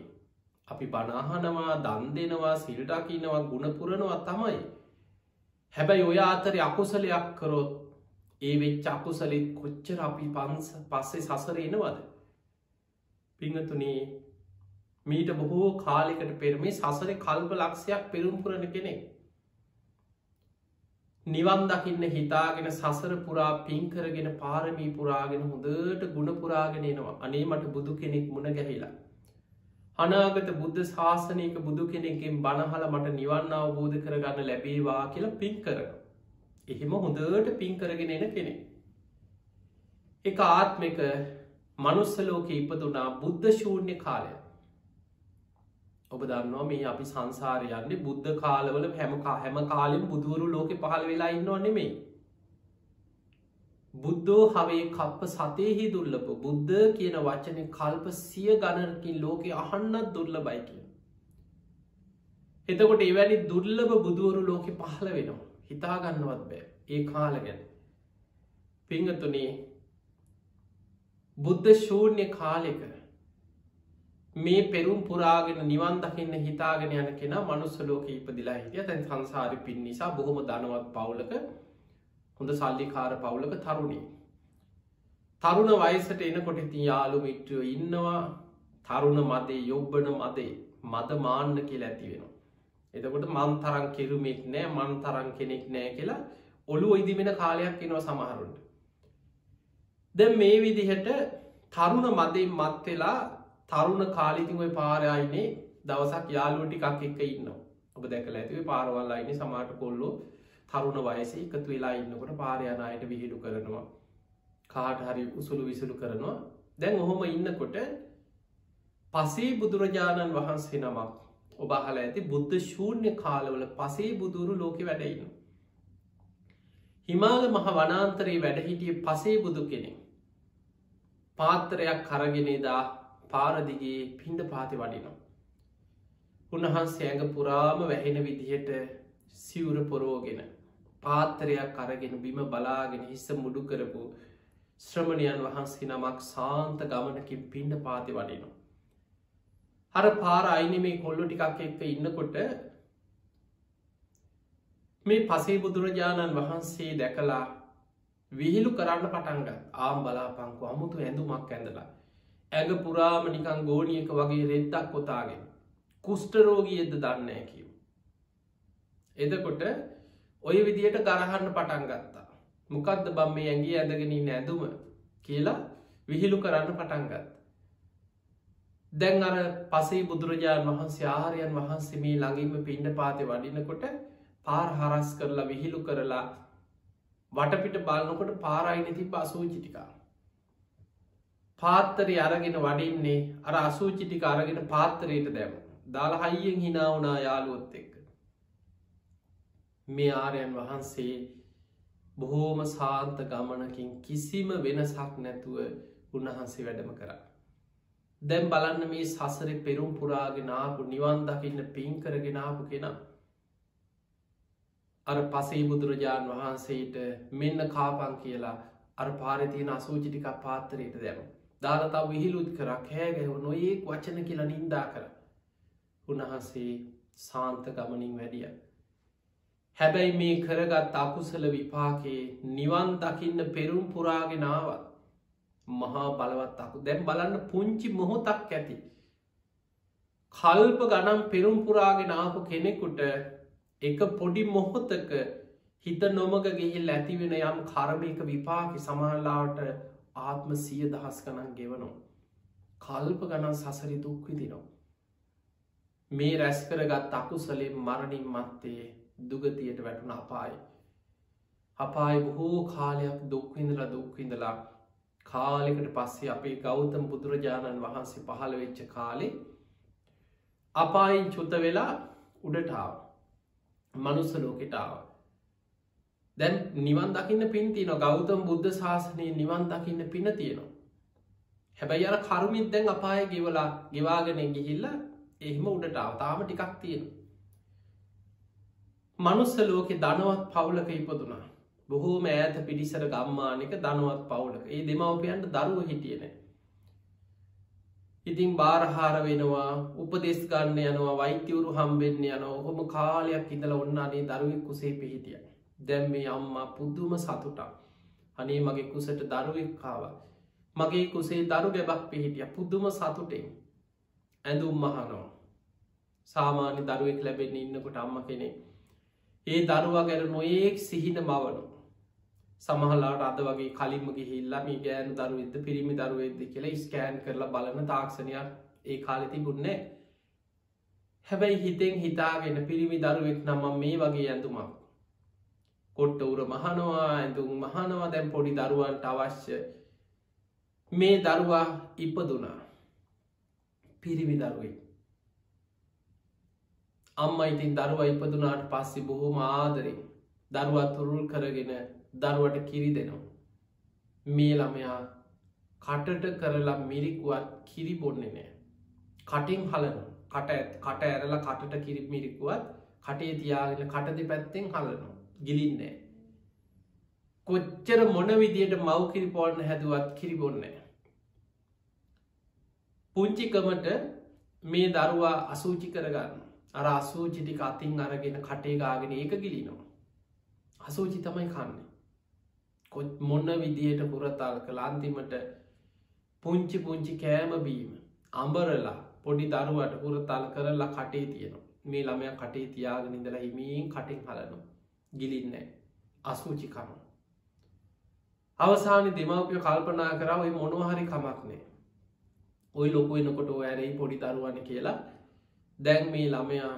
අපි බනාහනවා දන් දෙනවා සිල්ඩකිනවා ගුණපුරනවා තමයි. හැබැයි ඔය අතරේ අකුසලයක් කරොත් ඒ වෙච්ච අකුසලෙත් කොච්චර අපි පස්සේ සසරෙනවද. පිංහතුනේ මීට බොහෝ කාලෙකට පෙරමේ සසර කල්ප ලක්ෂයක් පෙරුම්පුරණ කෙනෙක්. නිවන් දකින්න හිතාගෙන සසර පුරා පින්කරගෙන පාරමී පුරාගෙන හොඳට ගුණපුරාගෙන එනවා. අනේ මට බුදු කෙනෙක් මුණ ගැහිලා. අනාගත බුද්ධ ශාසනයක බුදු කෙනෙකින් බණහල මට නිවන්න අවබෝධ කරගන්න ලැබේවා කියලා පින් කරන. එහෙම හොඳට පින් කරගෙන එන කෙනෙ. එක ආත්මක මනුස්සලෝක ඉපදුනා බුද්ධ ශූන්‍ය කාලය. ඔබ දන්නවා මේ අපි සංසාරයන්නේ බුද්ධ කාලවල හැම කාලෙම බුදුවරු ලෝකෙ පහළ වෙලා ඉන්නවා නෙමෙයි. බුද්ධෝ හවේ කප්ප සතයහි දුර්ලප බුද්ධ කියන වචනය කල්ප සිය ගණනකින් ලෝකෙ අහන්නත් දුර්ලබයි කිය. එතකොට එවැනි දුර්ලභ බුදුවරු ලෝකෙ පහළ වෙනවා. හිතාගන්නවත් බෑ ඒ කාල ගැන. පිංහතුනේ බුද්ධ ශූන්‍ය කාලෙක මේ පෙරුම් පුරාගෙන නිවන් දකින්න හිතාගෙන යන කෙන මනුස්ස ලෝක ඉපදිලා හිටිය තැන් සංසාරි පින් නිසා බොහොම දනවත් පවුලක හොඳ සල්ලිකාර පවුලක තරුණී. තරුණ වයසට එනකොට ඉතින් යාළු මිට්‍රියෝ ඉන්නවා තරුණ මදේ යොබ්බන මදේ මද මාන්න කියලා ඇති වෙනවා. එතකොට මන් තරන් කෙරුමෙක් නෑ මන් තරන් කෙනෙක් නෑ කියලා ඔලු ඉදිමෙන කාලයක් එනවා සමහරුන්ට. දැන් මේ විදිහට තරුණ මදෙන් මත් වෙලා තරුණ කාලිතින් ඔය පාරයයිනේ දවසක් යාළුවෝ ටිකක් එක්ක ඉන්නවා. ඔබ දැකලා ඇති ඔය පාරවල් අයිනේ සමහරට කොල්ලෝ තරුණ වයසේ එකතු වෙලා ඉන්නකොට පාර යන අයට විහිළු කරනවා. කාට හරි උසුළු විසුළු කරනවා. දැන් ඔහොම ඉන්නකොට පසේ බුදුරජාණන් වහන්සේ නමක් ඔබ අහලා ඇති බුද්ධ ශූන්‍ය කාලවල පසේ බුදුරු ලෝකෙ වැඩ ඉන්නවා. හිමාල මහ වනාන්තරයේ වැඩ හිටියේ පසේ බුදු කෙනෙක්. පාත්‍රයක් අරගෙන එදා පාරදිගේ පිණ්ඩ පාති වඩිනවා. උන්වහන්සේ ඇඟ පුරාම වැහෙන විදිහට සිවුර පොරෝගෙන පාත්‍රයක් අරගෙන බිම බලාගෙන හිස්ස මුඩු කරපු ශ්‍රමණයන් වහන්සේ නමක් සාන්ත ගමනකින් පිණ්ඩ පාති වඩිනවා. අර පාර අයිනේ මේ කොල්ලො ටිකක් එක්ක ඉන්නකොට මේ පසේ බුදුරජාණන් වහන්සේ දැකලා විහිළු කරන්න පටන්ගත් ආම් බලාපංකු අමුතු ඇඳුමක් ඇඳලා ඇඟ පුරාම නිකං ගෝනියක වගේ රෙද්දක් කොතාගෙන කුෂ්ටරෝගියෙද්ද දන්නෑ කිව්. එදකොට ඔය විදියට ගරහන්න පටන් ගත්තා. මොකක්ද බම් මේ ඇගේ ඇඳගෙනින් ඇඳුම කියලා විහිළු කරන්න පටන්ගත්. දැන් අර පසේ බුදුරජාණන් වහන්සේ ආහාරයන් වහන්සේ මේ ළඟින්ම පිණ්ඩ පාතය වඩිනකොට පාර හරස් කරලා විහිළු කරලා වටපිට බලනකොට පාරයින තිබ අසූචිටිකා. පාත්තරය අරගෙන වඩින්නේ අර අසූචිටික අරගෙන පාත්තරයට දැම දාලා හයියෙන් හිනාවනා යාළුවොත් එක්ක. මේ ආරයන් වහන්සේ බොහෝම සාන්ත ගමනකින් කිසිම වෙනසක් නැතුව උන්වහන්සේ වැඩම කරා. දැම් බලන්න මේ සසර පෙරුම් පුරාගෙනාපු නිවන් දකින්න පින් කරගෙනාපු කෙනා. අර පසේ බුදුරජාණන් වහන්සේට මෙන්න කාපන් කියලා අර පාරතියන අසූචිටික පාත්තරයට දැම. දාලතාව විහිලුත් කර කෑගැව නොඒක් වචන කියලා නින්දා කර. උන්වහන්සේ සාන්ත ගමනින් වැඩිය. හැබැයි මේ කරගත් අකුසල විපාකයේ නිවන් දකින්න පෙරුම් පුරාගෙනාවත් මහා බලවත් අකු. දැන් බලන්න පුංචි මොහොතක් ඇති. කල්ප ගනම් පෙරුම් පුරාගෙන ආපු කෙනෙකුට එක පොඩි මොහොතක හිත නොමග ගිහිල් ඇතිවෙන යම් කර්මයක විපාකි සමහරලාට ආත්ම 100,000 ගණන් ගෙවනවා. කල්ප ගණන් සසරි දුක් විඳිනවා. මේ රැස් කරගත් අකුසලෙන් මරණින් මත්තේ දුගතියට වැටුණ අපායි. අපායි බොහෝ කාලයක් දුක් විඳලා කාලෙකට පස්සේ අපේ ගෞතම බුදුරජාණන් වහන්සේ පහළ වෙච්ච කාලේ අපායින් චුත වෙලා උඩට ආවා. මනුස්ස ලෝකෙට ආවා. දැන් නිවන් දකින්න පින් තියෙනවා. ගෞතම බුද්ධ ශාසනයේ නිවන් දකින්න පින තියෙනවා. හැබැයි අර කර්මෙත් දැන් අපායේ ගෙවාගෙන ගිහිල්ලා එහෙම උඩට ආවා. තාම ටිකක් තියෙනවා. මනුස්ස ලෝකේ ධනවත් පවුලක ඉපදුනා. බොහෝම ඈත පිටිසර ගම්මානයක ධනවත් පවුලක. ඒ දෙමව්පියන්ට දරුවෝ හිටියේ නැහැ. ඉතින් බාරහාර වෙනවා, උපදෙස් ගන්න යනවා, වෛද්‍යවරු හම්බෙන්න යනවා. ඔහොම කාලයක් ඉඳලා ඔන්න අනේ දරුවෙක් කුසේ පිහිටියා. දැන් මේ අම්මා පුදුම සතුටක්. අනේ මගේ කුසට දරුවෙක් ආවා. මගේ කුසේ දරු ගැබක් පිහිටියා. පුදුම සතුටෙන් ඇඳුම් මහනවා. සාමාන්‍ය දරුවෙක් ලැබෙන්න ඉන්නකොට අම්මා කෙනෙක් ඒ දරුවා ගැන නොයෙක් සිහින මවනවා. සමහරලාට අද වගේ කලින්ම ගිහිල්ලා මේ ගෑනු දරුවෙක්ද පිරිමි දරුවෙක්ද කියලා ස්කෑන් කරලා බලන තාක්ෂණයක් ඒ කාලේ තිබුණේ නැහැ. හැබැයි හිතෙන් හිතාගෙන පිරිමි දරුවෙක් නම් මේ වගේ ඇඳුමක් කොට්ට උර මහනවා, ඇඳුම් මහනවා. දැන් පොඩි දරුවන්ට අවශ්‍ය මේ දරුවා ඉපදුනා පිරිමි දරුවෙක්. අම්මා ඉතින් දරුවා ඉපදුනාට පස්සේ බොහොම ආදරෙන් දරුවා තුරුල් කරගෙන දරුවට කිරි දෙනවා. මේ ළමයා කටට කරලා මිරිකුවත් කිරි බොන්නේ නැහැ. කටින් හලනවා. කට ඇරලා කටට කිරි මිරිකුවත් කටේ තියාගෙන කට දෙපැත්තෙන් හලනවා. ගිලින්නේ නැහැ. කොච්චර මොන විදියට මව් කිරි පොන්න හැදුවත් කිරි බොන්නේ නැහැ. පුංචිකමට මේ දරුවා අසූචි කරගන්න. අර අසූචි ටික අතින් අරගෙන කටේ ගාගෙන ඒක ගිලිනවා. අසූචි තමයි කන්නේ. මොන විදියට පුරතල් කළා. අන්තිමට පුංචි කෑම බීම අඹරලා පොඩි දරුවට පුරතල් කරලා කටේ තියෙනවා. මේ ළමයා කටේ තියාගෙන ඉඳලා හිමින් කටෙන් හලනවා. ගිලින්නේ නැහැ. අසූචි කනවා. අවසානයේ දෙමව්පියෝ කල්පනා කරා ඔය මොනවා හරි කමක් නැහැ. ඔය ලොකු වෙනකොට ඔය ඇරෙයි පොඩි දරුවනේ කියලා. දැන් මේ ළමයා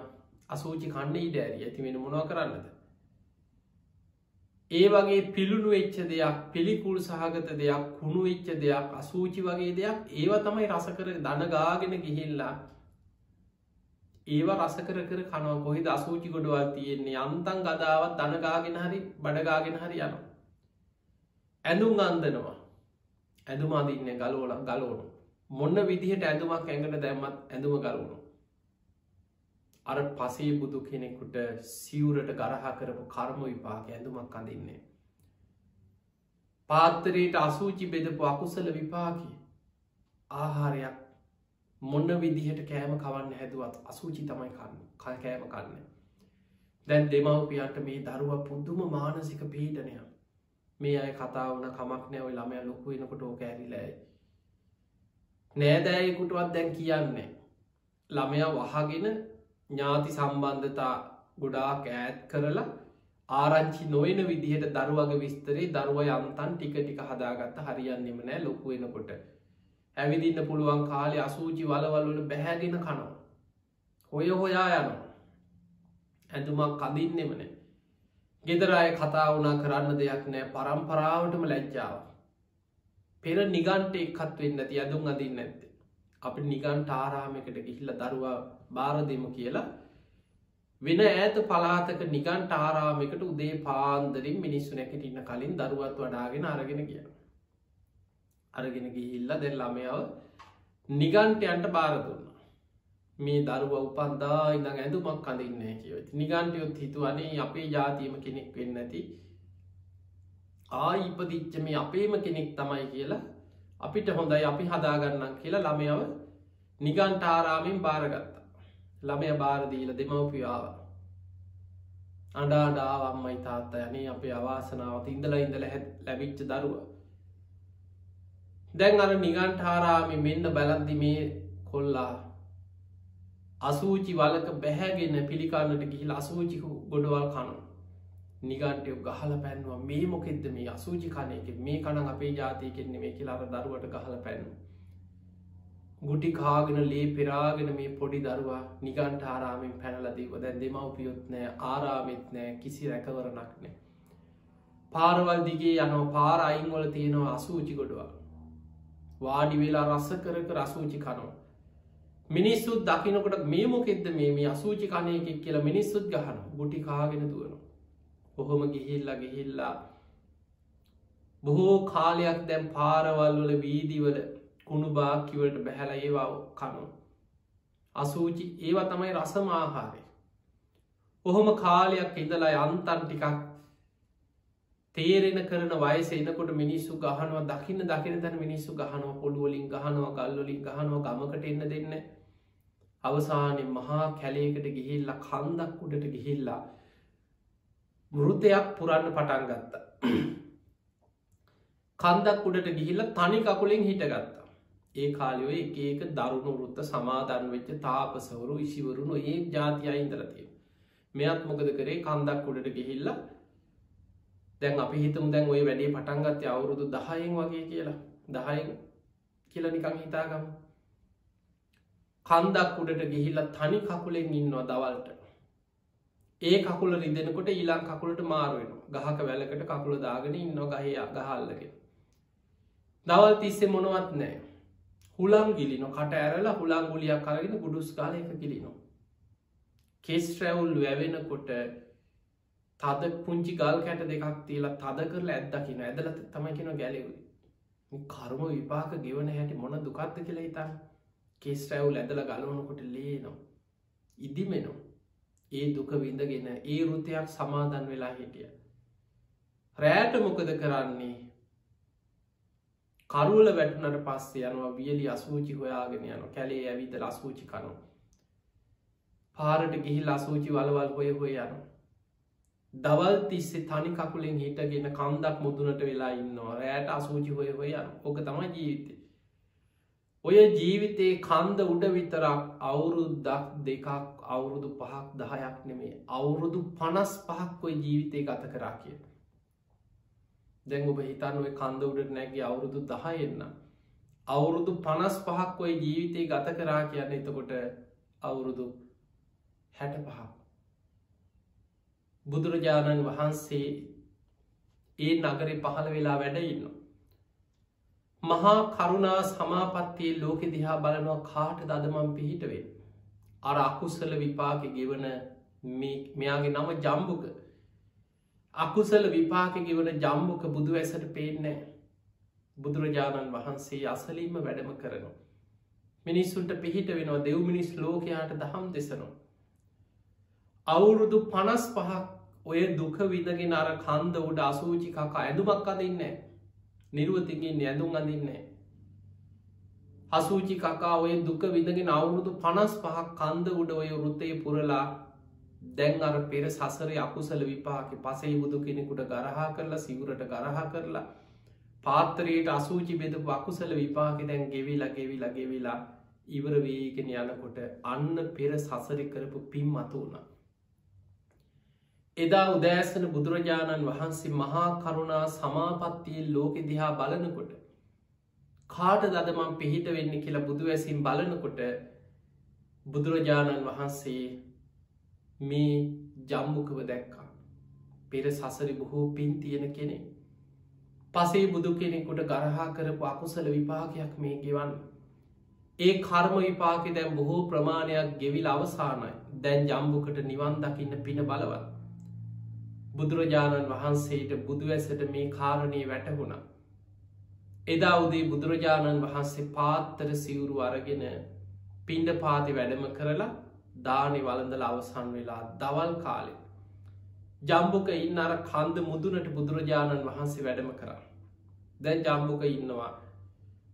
අසූචි කන්නේ ඉඩ ඇරිය. ඉතින් වෙන මොනවා කරන්නද? ඒ වගේ පිළුණු වෙච්ච දෙයක්, පිළිකුල් සහගත දෙයක්, කුණු වෙච්ච දෙයක්, අසූචි වගේ දෙයක් ඒව තමයි රස කර දන ගාගෙන ගිහිල්ලා ඒව රස කර කනවා. කොහෙද අසූචි ගොඩවල් තියෙන්නේ? යන්තම් ගදාවත් දන ගාගෙන හරි බඩ ගාගෙන හරි යනවා. ඇඳුම් අඳිනවා. ඇඳුම අඳින්නේ ගලවනවා. මොන විදිහට ඇඳුමක් ඇඟට දැම්මත් ඇඳුම ගලවනවා. අර පසේ බුදු කෙනෙකුට සිවුරට ගරහා කරපු කර්ම විපාක ඇඳුමක් අඳින්නේ. පාත්තරයට අසූචි බෙදපු අකුසල විපාකි ආහාරයක් මොන විදිහට කෑම කවන්න හැදුවත් අසූචි තමයි කෑම කන්නේ. දැන් දෙමව්පියන්ට මේ දරුවා පුදුම මානසික පීඩනයක්. මේ අය කතා වුණ කමක් නෑ. ඔය ළමයා ලොකු වෙනකොට ඕක ඇරිලා නෑදෑයෙකුටවත් දැන් කියන්නේ. ළමයා වහගෙන ඥාති සම්බන්ධතා ගොඩාක් ඈත් කරලා ආරංචි නොවන විදිහට දරුවගේ විස්තරේ දරුවා යන්තම් ටික හදාගත්ත හරියන්නේම නෑ. ලොකු වෙනකොට ඇවිදින්න පුළුවන් කාලේ අසූචි වලවල් වල බැහැගෙන කනවා. හොයා යනවා. ඇඳුමක් අඳින්නෙම නෑ. ගෙදර අය කතා වුණා කරන්න දෙයක් නෑ. පරම්පරාවටම ලැජ්ජාව. පෙර නිගන්ටයෙක්වත් වෙන්නේ නැති ඇඳුම් අඳින්නේ නැත්තේ. අපි නිගන්ට ආරාමයකට ගිහිල්ලා දරුවා බාර දෙමු කියලා වෙන ඈත පළාතක නිගන්ට ආරාමයකට උදේ පාන්දරින් මිනිස්සු නැගිටින්න කලින් දරුවත් වඩාගෙන අරගෙන ගියා. අරගෙන ගිහිල්ලා දැන් ළමයාව නිගන්ටයන්ට බාර දුන්නා. මේ දරුවා උපන්දා ඉඳන් ඇඳුමක් අඳින්නේ නැහැ කියලා. නිගන්ටයොත් හිතුවනේ අපේ ජාතියේම කෙනෙක් වෙන්නේ නැති ආයි ඉපදිච්ච මේ අපේම කෙනෙක් තමයි කියලා අපිට හොඳයි අපි හදාගන්නම් කියලා ළමයාව නිගන්ට ආරාමෙන් බාරගත්තා. ළමයා බාර දීලා දෙමව්පියෝ ආවා. අඬ ආවා අම්මයි තාත්තයි අනේ අපේ අවාසනාවට ඉඳලා ලැබිච්ච දරුවා. දැන් අර නිගණ්ඨාරාමේ මෙන්න බලද්දි මේ කොල්ලා අසූචි වලක බැහැගෙන පිළිකාන්නට ගිහිල්ලා අසූචි ගොඩවල් කනවා. නිගණ්ඨයෝ ගහලා පැන්නුවා මේ මොකෙද්ද මේ අසූචි කන එක මේ කණන් අපේ ජාතියකින් නෙමෙයි කියලා අර දරුවට ගහලා පැන්නුවා. ගුටි කාගෙන ලේ පෙරාගෙන මේ පොඩි දරුවා නිගණ්ඨාරාමෙන් පැනලා දීවා. දැන් දෙමව්පියොත් නැහැ, ආරාමෙත් නැහැ, කිසි රැකවරණක් නැහැ. පාරවල් දිගේ යනවා, පාර අයින් වල තියෙනවා අසූචි ගොඩවල්. වාඩි වෙලා රස කර කර අසූචි කනවා. මිනිස්සුත් දකින්නකොට මේ මොකෙද්ද මේ අසූචි කන එකෙක් කියලා මිනිස්සුත් ගහනවා. ගුටි කාගෙන දුවනවා. කොහොම ගිහිල්ලා බොහෝ කාලයක් දැන් පාරවල් වල වීදිවල කුණු බාක්කි වලට බැහැලා ඒවා කනවා. අසූචි ඒවා තමයි රසම ආහාරය. කොහොම කාලයක් ඉඳලා යන්තම් ටිකක් තේරෙන කරන වයසේ එනකොට මිනිස්සු ගහනවා, දකින්න තැන මිනිස්සු ගහනවා, පොළු වලින් ගහනවා, ගල් වලින් ගහනවා, ගමකට එන්න දෙන්නේ. අවසානයේ මහා කැලේකට ගිහිල්ලා කන්දක් උඩට ගිහිල්ලා මෘතයක් පුරන්න පටන් ගත්තා. කන්දක් උඩට ගිහිල්ලා තනි කකුලෙන් හිටගත්තා. ඒ කාලේ ඔය එක එක දරුණු වෘත්ත සමාදන් වෙච්ච තාපසවරු, ඉසිවරුන් ඔය ජාතියයි ඉඳලා තියෙනවා. මෙයත් මොකද කරේ? කන්දක් උඩට ගිහිල්ලා දැන් අපි හිතමු දැන් ওই වැඩේ පටන් ගත්තේ අවුරුදු 10න් වගේ කියලා. 10න් කියලා නිකන් හිතාගමු. කන්දක් උඩට ගිහිල්ලා තනි කකුලෙන් ඉන්නවා දවල්ට. ඒ කකුල රිදෙනකොට ඊළඟ කකුලට මාරු වෙනවා. ගහක වැලකට කකුල දාගෙන ඉන්නවා, ගහේ ගහ අල්ලගෙන. දවල් තිස්සේ මොනවත් නැහැ. හුලං ගිලිනවා, කට ඇරලා හුලං ගුලියක් අරගෙන ගුඩුස් ගාලා එක ගිලිනවා. කෙස් රැවුල් වැවෙනකොට තද පුංචි ගල් කැට දෙකක් තියලා තද කරලා ඇද්දා කියනවා. ඇදලා තමයි කියනවා ගැලෙව්වේ. මේ කර්ම විපාක ගෙවන හැටි මොන දුකක්ද කියලා හිතන්න. කෙස් රැවුල් ඇදලා ගලවනකොට ලේනවා, ඉදිමෙනවා. ඒ දුක විඳගෙන ඒ ෘතයක් සමාදන් වෙලා හිටියා. රැට මොකද කරන්නේ? කරුවල වැටුණට පස්සේ යනවා වියලි අසූචි හොයාගෙන යනවා. කැලේ ඇවිදලා අසූචි කනවා. පාරට ගිහිල්ලා අසූචි වලවල් හොය යනවා. දවල් තිස්සේ තනි කකුලෙන් හිටගෙන කන්දක් මුදුනට වෙලා ඉන්නවා. රැට අසූචි හොය යනවා. ඕක තමයි ජීවිතේ. ඔය ජීවිතේ කන්ද උඩ විතරක් අවුරුද්දක් දෙකක් අවුරුදු 5ක් 10ක් නෙමේ අවුරුදු 55ක් ඔය ජීවිතේ ගත කරා කියලා. දැන් ඔබ හිතන්න ඔය කන්ද උඩට නැගී අවුරුදු 10 නම් අවුරුදු 55ක් ඔය ජීවිතේ ගත කරා කියන්නේ එතකොට අවුරුදු 65ක්. බුදුරජාණන් වහන්සේ ඒ නගරේ පහළ වෙලා වැඩ ඉන්නවා. මහා කරුණා සමාපත්තියේ ලෝකෙ දිහා බලනවා කාටද අද මම පිහිට වෙන්නේ? අර අකුසල විපාක ගෙවන මෙයාගේ නම ජම්බුක. අකුසල විපාක ගෙවන ජම්බුක බුදු ඇසට පේන්නේ නැහැ. බුදුරජාණන් වහන්සේ අසලින්ම වැඩම කරනවා. මිනිස්සුන්ට පිහිට වෙනවා, දෙව් මිනිස් ලෝකයාට දහම් දෙසනවා. අවුරුදු 55ක් ඔය දුක විඳගෙන අර කන්ද උඩ අසූචි කකා ඇඳුමක් අඳින්නේ නැහැ. නිරුවතිකින් ඇඳුම් අඳින්නේ නැහැ. අසූචි කකා ඔය දුක විඳගෙන අවුරුදු 55ක් කන්ද උඩ ඔය වෘතේ පුරලා දැන් අර පෙර සසරේ අකුසල විපාකේ පසේ බුදු කෙනෙකුට ගරහා කරලා සිවුරට ගරහා කරලා පාත්‍රයට අසූචි බෙදපු අකුසල විපාකේ දැන් ගෙවිලා ඉවර වේගෙන යනකොට අන්න පෙර සසරේ කරපු පින් මතු වුණා. එදා උදෑසන බුදුරජාණන් වහන්සේ මහා කරුණා සමාපත්තියේ ලෝකෙ දිහා බලනකොට කාටද අද මම පිහිට වෙන්නේ කියලා බුදු ඇසින් බලනකොට බුදුරජාණන් වහන්සේ මේ ජම්බුකව දැක්කා. පෙර සසරේ බොහෝ පින් තියෙන කෙනෙක්. පසේ බුදු කෙනෙකුට ගරහා කරපු අකුසල විපාකයක් මේ ගෙවන්නේ. ඒ කර්ම විපාකේ දැන් බොහෝ ප්‍රමාණයක් ගෙවිලා අවසానයි. දැන් ජම්බුකට නිවන් දකින්න පින බලවත්. බුදුරජාණන් වහන්සේට බුදු ඇසට මේ කාරණේ වැටහුණා. එදා උදේ බුදුරජාණන් වහන්සේ පාත්තර සිවුරු අරගෙන පිණ්ඩපාතේ වැඩම කරලා දානේ වළඳලා අවසන් වෙලා දවල් කාලේ ජම්බුක ඉන්න අර කන්ද මුදුනට බුදුරජාණන් වහන්සේ වැඩම කරා. දැන් ජම්බුක ඉන්නවා.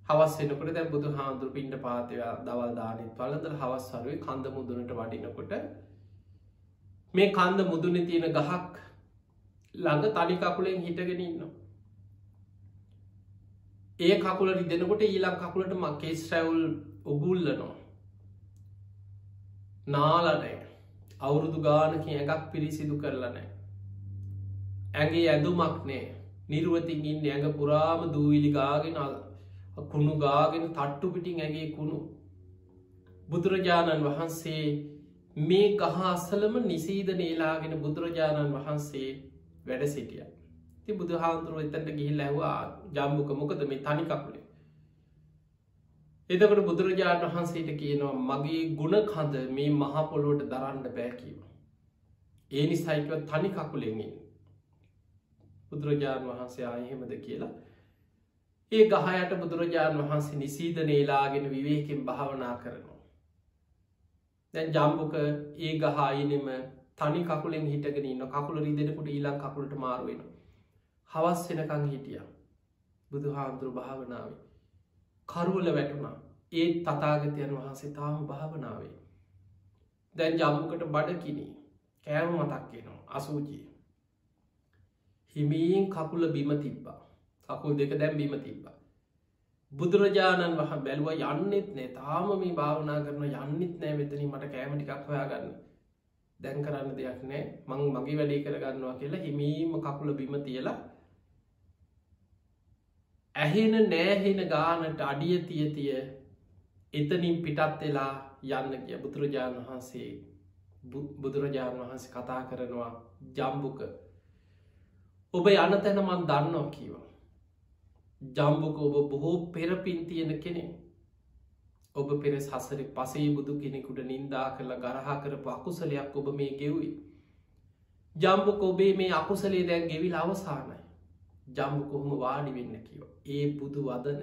හවස් වෙනකොට දැන් බුදුහාමුදුරු පිණ්ඩපාතේ දවල් දානෙත් වළඳලා හවස් වරුවේ කන්ද මුදුනට වඩිනකොට මේ කන්ද මුදුනේ තියෙන ගහක් ළඟ තනි කකුලෙන් හිටගෙන ඉන්නවා. ඒ කකුල රිදෙනකොට ඊළඟ කකුලට මකේස් රැවුල් උගුල්ලනවා. නාලනෑ. අවුරුදු ගානකින් ඇඟක් පිරිසිදු කරලා නෑ. ඇගේ ඇඳුමක් නෑ. නිර්වතින් ඉන්න ඇඟ පුරාම දූවිලි ගාගෙන කුණු ගාගෙන තට්ටු පිටින් ඇගේ කුණු. බුදුරජාණන් වහන්සේ මේ ගහ අසලම නිසීද නේලාගෙන බුදුරජාණන් වහන්සේ වැඩ සිටිය. ති බුදු හාමුදුරුව එතැට ගිහිල් ඇවා ජම්බුක මොකද මේ තනිකකුලේ. එතකට බුදුරජාණන් වහන්සේට කියනවා මගේ ගුණ කඳ මේ මහපොලෝට දරන්න බෑකිව. ඒ නිසායිකව තනිකකුලෙන්ින් බුදුරජාණන් වහන්සේ ආයෙහෙමද කියලා. ඒ ගහයට බුදුරජාණන් වහන්සේ නිසීද නේලාගෙන විවේකෙන් භාවනා කරනවා. දැන් ජම්බුක ඒ ගහයිනෙම තනි කකුලෙන් හිටගෙන ඉන්න කකුල රිදෙනකුට ඊළං කකුලට මාරුවෙන. හවස් වෙනකං හිටිය බුදු හාමුදුරු භාවනාවේ. කරුවල වැටුණා ඒත් තතාගතයන් වහන්සේ තාම භාවනාවේ. දැන් ජම්බුකට බඩකිනි කෑම මතක්කෙනවා අසූචිය. හිමීන් කකුල බිම තිබ්බා. කකුල් දෙක දැම් බිම තිබ්බා. බුදුරජාණන් වහ බැලුව යන්නෙත් නෑ තාම මේ භාවනා කරන යන්නෙත් නෑ මෙතනින් මට කෑමටිකක් හොයාගන්න. දැන් කරන්න දෙයක් නෑ මං මගේ වැඩේ කරගන්නවා කියලා හිමීම කකුල බිම තියලා ඇහෙන නෑහෙන ගානට අඩිය තිය එතනින් පිටත් වෙලා යන්න කිය බුදුරජාණන් වහන්සේ බුදුරජාණන් වහන්සේ කතා කරනවා ජම්බුක ඔබ යන තැන මන් දන්නවා කීවා. ජම්බුක ඔබ බොහෝ පෙරපින් තියෙන කෙනෙ ඔබ පෙර සසර පසේ බුදු කෙනෙකුට නින්දා කරලා ගරහා කරපු අකුසලයක් ඔබ මේ ගෙව්වි. ජම්බුක ඔබේ මේ අකුසලේ දැන් ගෙවිල අවසානයි. ජම්බු කොහොම වාඩි වෙන්න කිව. ඒ බුදු වදන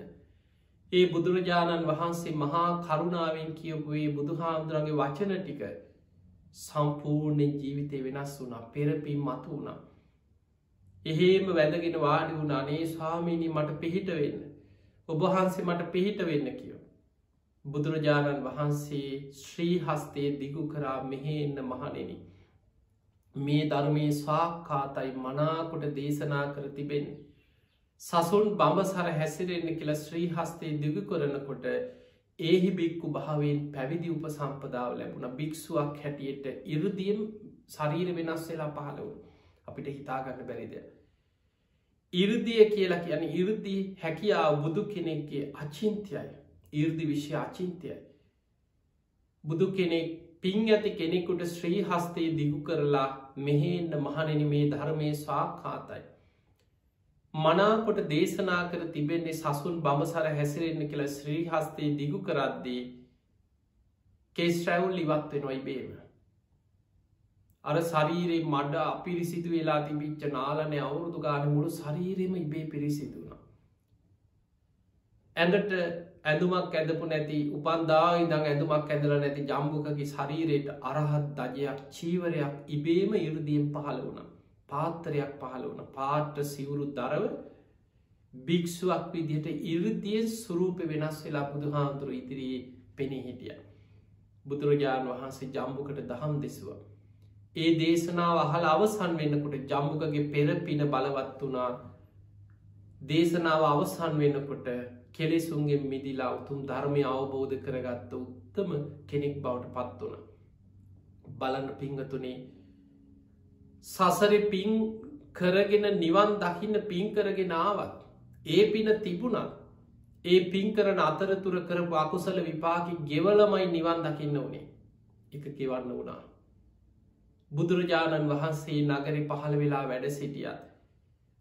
ඒ බුදුරජාණන් වහන්සේ මහා කරුණාවෙන් කියපුේ බුදු හාමුදුරන්ගේ වචන ටික සම්පූර්ණයෙන් ජීවිතය වෙනස් වුනා පෙරපින් මතු වුණා. එහෙම වැදගෙන වාඩි වුණ අනේ ස්වාමීනි මට පිහිට වෙන්න. ඔබහන්සේ මට පිහිට වෙන්න කියව. බුදුරජාණන් වහන්සේ ශ්‍රී හස්තේ දිගු කරා මෙහෙ එන්න මහනෙන. මේ ධර්මයේ ස්වාක්කාතයි මනාකොට දේශනා කර තිබෙන. සසුන් බඹසර හැසිරෙන්න කියලා ශ්‍රී හස්තේ දිගු කරනකොට ඒහි බික්කු භාවෙන් පැවිදි උප සම්පදාව ලැබුණ භික්ෂුවක් හැටියට ඉරුදියම් ශරීර වෙනස් වෙලා පහළවුණ. අපිට හිතාගන්න බැරිද. ඉර්දිය කියලා කියන ඉර්දි හැකියාව බුදු කෙනෙක්ගේ අචින්තයයි. ඉර්දි විශ්‍ය අචින්තයයි. බුදු කෙනෙක් පින් ඇති කෙනෙකුට ශ්‍රී හස්තේ දිගු කරලා මෙහෙන්න මහනෙන මේ ධර්මය ස්වාක්කාතයි. මනාකොට දේශනා කර තිබෙන්නේ සසුන් බඹසර හැසිරෙන්න කියලා ශ්‍රී හස්තේ දිගු කරද්දී කේස්ට්‍රැවුල් ඉවත් වෙනොයි බේම. අර ශරීරයේ මඩ අපිරිසිදු වෙලා තිබිච්ච නාලනය අවුරුදු ගාන මුළු ශරීරෙම ඉබේ පිරිසිදුුණ. ඇඳට ඇඳුමක් ඇඳපු නැති උපන්දා ඉදං ඇඳුමක් ඇඳල නැති ජම්බුකගේ ශරීරයට අරහත් දජයක් චීවරයක් ඉබේම ඉරුදියෙන් පහළ වුණ පාත්තරයක් පහළ වුණ පාට්ට සිවුරු දරව භික්ෂුවක් විදිහට ඉරුදියෙන් සුරූප වෙනස් වෙලා බුදු හාමුදුරු ඉදිරියේ පෙනී හිටිය. බුදුරජාණන් වහන්සේ ජම්බුකට දහම් දෙසවා. ඒ දේශනාව අහල අවසන් වෙන්නකොට ජම්බුකගේ පෙරපින බලවත් වනා දේශනාව අවසන් වෙන්නකොට කෙලෙසුන්ගේ මිදිලා උතුම් ධර්මය අවබෝධ කරගත්ත උත්තම කෙනෙක් බවට පත් වන. බලන්න පිංගතුනේ සසර පින් කරගෙන නිවන් දකින්න පින් කරගෙන ආවත් ඒ පින තිබුණත් ඒ පින් කරන අතරතුර කරපු අකුසල විපාකි ගෙවලමයි නිවන් දකින්න වනේ එක කෙවන්න වුණා. බුදුරජාණන් වහන්සේ නගර පහළ වෙලා වැඩ සිටියත්.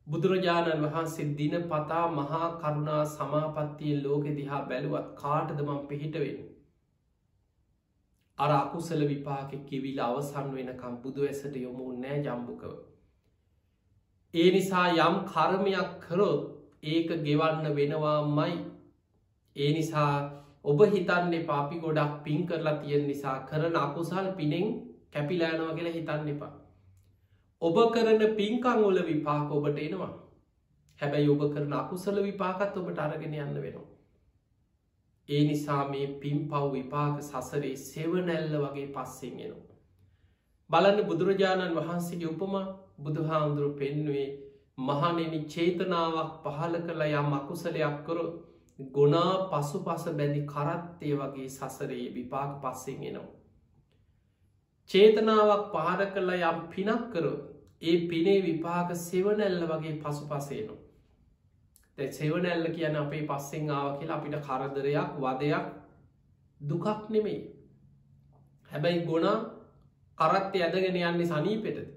බුදුරජාණන් වහන්සේ දින පතා මහා කරුණා සමාපත්තිය ලෝකෙ දිහා බැලුවත් කාටදමම් පිහිටවෙන්. අර අකුසල විපාක කිවිල අවසන් වෙනකම් බුදු ඇසට යොමු නෑ ජම්බුකව. ඒ නිසා යම් කර්මයක් කරොත් ඒක ගෙවන්න වෙනවා මයි. ඒ නිසා ඔබ හිතන්නේ පාපි ගොඩක් පින් කරලා තියෙන නිසා කරන අකුසල් පිනෙන් කැපිලෑනවා කියලා හිතන්න එපා. ඔබ කරන පින්කංවල විපාක ඔබට එනවා. හැබැයි ඔබ කරන අකුසල විපාකත් ඔබට අරගෙන යන්න වෙනවා. ඒ නිසා මේ පින් පව් විපාක සසරේ සෙවනැල්ල වගේ පස්සෙන් එනවා. බලන්න බුදුරජාණන් වහන්සේගේ උපම බුදුහාමුදුරු පෙන්වේ මහණෙනි චේතනාවක් පහළ කළ යම් අකුසලයක් කරොත් ගුණා පසුපස බැඳි කරත්තේ වගේ සසරේ විපාක පස්සෙන් එනවා. චේතනාවක් පහළ කළ යම් පිනක් කරොත් ඒ පිනේ විපාක සෙවනැල්ල වගේ පසු පසේනවා. දැ සෙවනැල්ල කියන අපේ පස්සෙන් ආව කියලා අපිට කරදරයක් වදයක් දුකක් නෙමෙයි. හැබැයි ගොනා කරත්ත ඇදගෙන යන්නේ සනීපෙටද.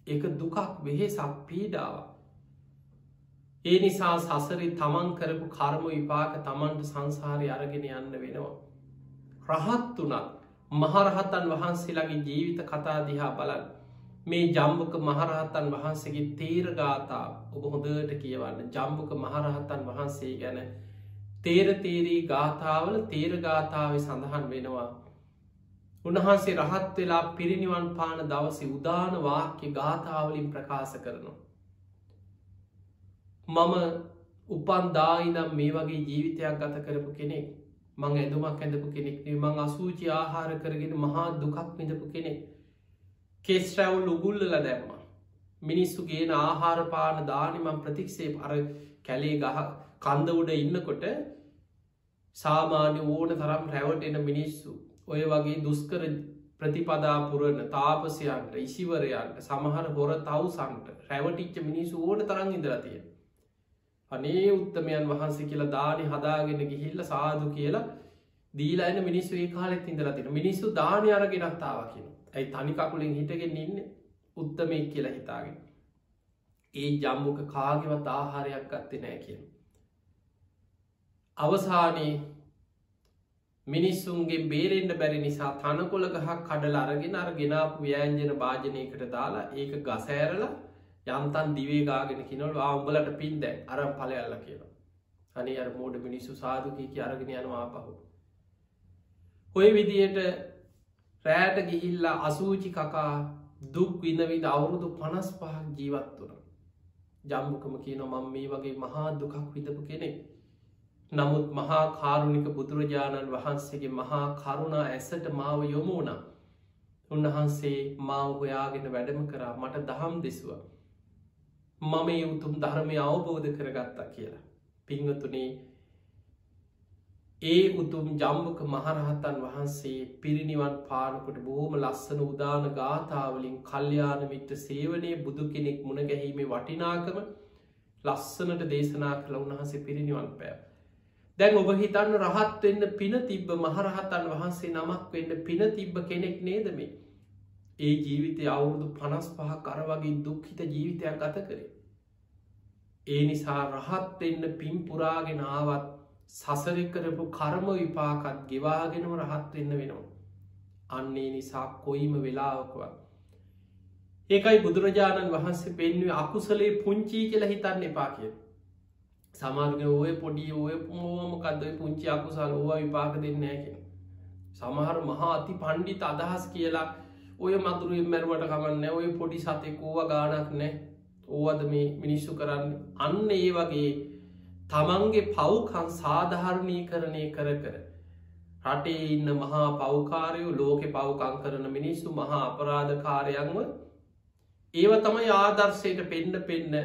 ඒක දුකක් වෙහෙසක් පීඩාව. ඒ නිසා සසරි තමන් කරපු කර්ම විපාක තමන්ට සංසාරය අරගෙන යන්න වෙනවා. රහත් වනත් මහරහතන් වහන්සේලාගේ ජීවිත කතා දිහා බලන් මේ ජම්බුක මහරහතන් වහන්සේගේ තේරගාථා ඔබ හොඳට කියවන්න. ජම්බුක මහරහතන් වහන්සේ ගැන තේරතේරී ගාථාවල තේරගාථාව සඳහන් වෙනවා. උන්වහන්සේ රහත් වෙලා පිරිනිවන් පාන දවසේ උදාන වාක්‍ය ගාථාවලින් ප්‍රකාශ කරනවා. මම උපන්දායිනම් මේ වගේ ජීවිතයක් ගත කරපු කෙනෙක්. මං ඇඳුමක් ඇඳපු කෙනෙක් නෙවෙයි. මං අසූචි ආහාර කරගෙන මහා දුකක් විඳපු කෙනෙක්. කෙස් රැවුල් උගුල්ලලා දැම්මා. මිනිස්සු ගේන ආහාර පාන දානි මං ප්‍රතික්ෂේප අර කැලේ ගහ කන්ද උඩ ඉන්නකොට සාමාන්‍ය ඕන තරම් රැවටෙන මිනිස්සු ඔය වගේ දුස්කර ප්‍රතිපදා පුරණ තාපසයන්ට ඉසිවරයන්ට සමහර හොර තවුසන්ට රැවටිච්ච මිනිස්සු ඕන තරන් ඉදලා තියෙන. අනේ උත්තමයන් වහන්සේ කියලා දානි හදාගෙන ගිහිල්ල සාදු කියලා දීලායින මිනිස්සු ඒ කාලෙත් ඉඳලා තියෙන. මිනිස්සු දානි අරගෙනත් ආවා කියන. ඇයි තනි කකුලෙන් හිටගෙන ඉන්නේ උත්තමයෙක් කියලා හිතාගෙන. ඒ ජම්බුක කාගේවත් ආහාරයක් ගත්තේ නැහැ කියන. අවසානයේ මිනිස්සුන්ගේ බේරෙන්ඩ බැරි නිසා තනකොළ ගහක් කඩල අරගෙන ගෙනාපු ව්‍යෑන්ජන භාජනයකට දාලා ඒක ගසෑරලා යන්තන් දිවේගාගෙන කිනොල් උඹලට පින් දැන් අරම් පලයල්ල කියලා. අනේ අර මෝඩ මිනිස්සු සාධකයකි අරගෙන යනවා පහු. ඔය විදියට රෑට ගිහිල්ලා අසූචි කකා දුක් විඳවිද අවුරුදු 55ක් ජීවත් වුණ. ජම්බුකම කියන මම මේ වගේ මහා දුකක් විඳපු කෙනෙක්. නමුත් මහා කාරුණික බුදුරජාණන් වහන්සේගේ මහා කරුණා ඇසට මාව යොමුුණ. උන්වහන්සේ මාව හොයාගෙන වැඩම කරා මට දහම් දෙසවා. මම උතුම් ධර්මය අවබෝධ කරගත්තා කියලා. පිංහතුනේ ඒ උතුම් ජම්බුක මහරහතන් වහන්සේ පිරිනිවන් පානකොට බොහොම ලස්සන උදාන ගාථාවලින් කල්්‍යාන මිත්‍ර සේවනය බුදු කෙනෙක් මුණ ගැහීමේ වටිනාකම ලස්සනට දේශනා කළ උන්වහන්සේ පිරිනිවන් පෑ. දැන් ඔබ හිතන්න රහත් වෙන්න පින තිබ්බ මහරහතන් වහන්සේ නමක් වෙන්න පින තිබ්බ කෙනෙක් නේද මේ. ඒ ජීවිතය අවුරුදු 55 කර වගේ දුක්හිත ජීවිතයක් ගත කරේ. ඒ නිසා රහත් වෙන්න පින් පුරාගෙන ආවත් සසර කරපු කර්ම විපාකත් ගෙවාගෙනම රහත් වෙන්න වෙනවා. අන්නේ නිසා කොයිම වෙලාවකවත්. ඒකයි බුදුරජාණන් වහන්සේ පෙන්වේ අකුසලේ පුංචි කියලා හිතන්න එපා කිය. සමාර්ග ඔය පොඩි ඔය මොකක්දයි පුංචි අකුසල් ඕවා විපාක දෙන්න කිය. සමහර මහා අති පණ්ඩිත අදහස් කියලා ඔය මතුරුවෙන් මැරුවට කමන්න ඔය පොඩි සතෙක් ඕව ගානක් නෑ ඕවද මේ මිනිස්සු කරන්න. අන්න ඒ වගේ තමන්ගේ පව්කන් සාධාරණී කරණය කර කර රටේ ඉන්න මහා පව්කාරයෝ ලෝකෙ පව්කං කරන මිනිස්සු මහා අපරාධකාරයන්ව ඒව තමයි ආදර්ශයට පෙන්න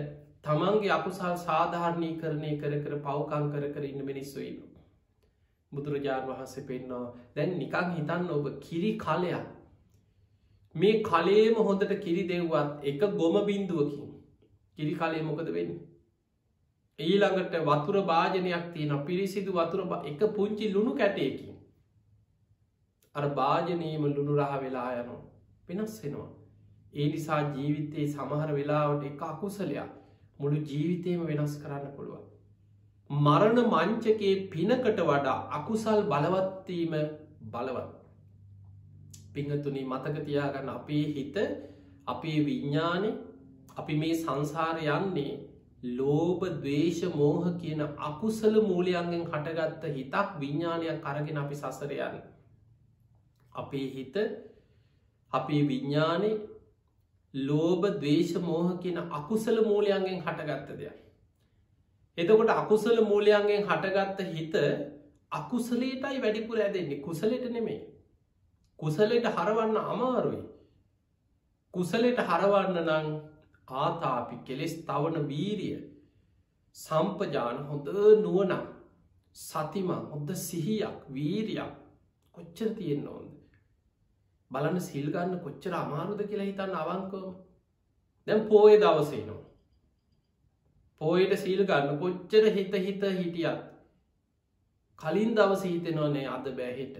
තමන්ගේ අකුසල් සාධාරණී කරණය කර කර පව්කං කර කර ඉන්න මිනිස්සු ඉන්න. බුදුරජාණන් වහන්සේ පෙන්නවා දැන් නිකං හිතන්න ඔබ කිරි කලයක් මේ කලේම හොඳට කිරි දෙව්වත් එක ගොම බින්දුවකින් කිරි කලේ මොකද වෙන්න. ඊළඟට වතුර භාජනයක් තියෙන පිරිසිදු වතුර එක පුංචි ලුණු කැටයකින් අර භාජනීම ලුණු රහ වෙලා යනවා වෙනස් වෙනවා. ඒ නිසා ජීවිතයේ සමහර වෙලාවට එක අකුසලයක් මුළු ජීවිතයම වෙනස් කරන්න පුළුවන්. මරණ මංචකයේ පිනකට වඩා අකුසල් බලවත්වීම බලවත්. පිංහතුනි මතක තියාගන්න අපේ හිත අපේ විඤ්ඥානය අපි මේ සංසාර යන්නේ ලෝභ ද්වේෂ මෝහ කියන අකුසල මූලයන්ගෙන් හටගත්ත හිතක් විඤ්ඥානයක් කරගෙන අපි සසරයන්න. අපේ හිත අපේ විඤ්ඥානය ලෝභ ද්වේෂ මෝහ කියන අකුසල මූලයන්ගෙන් හටගත්ත දෙයක්. එතකොට අකුසල මූලයන්ගෙන් හටගත්ත හිත අකුසලේටයි වැඩිපුර ඇදෙන්නේ කුසලට නෙමේ. කුසලට හරවන්න අමාරුයි. කුසලට හරවන්න නං ආතාපි කෙලෙස් තවන වීරිය සම්පජාන හොඳ නුවණක් සතිමත් හොඳ සිහියක් වීරියක් කොච්චර තියෙන්න ඕනද බලන්න සිල් ගන්න කොච්චර අමාරුද කියලා හිතන්න අවංකවම දැන් පොයේ දවසේ එනවා පොයට සීල් ගන්න කොච්චර හිත හිටියත් කලින් දවස හිතෙනවනේ අද බෑ හෙට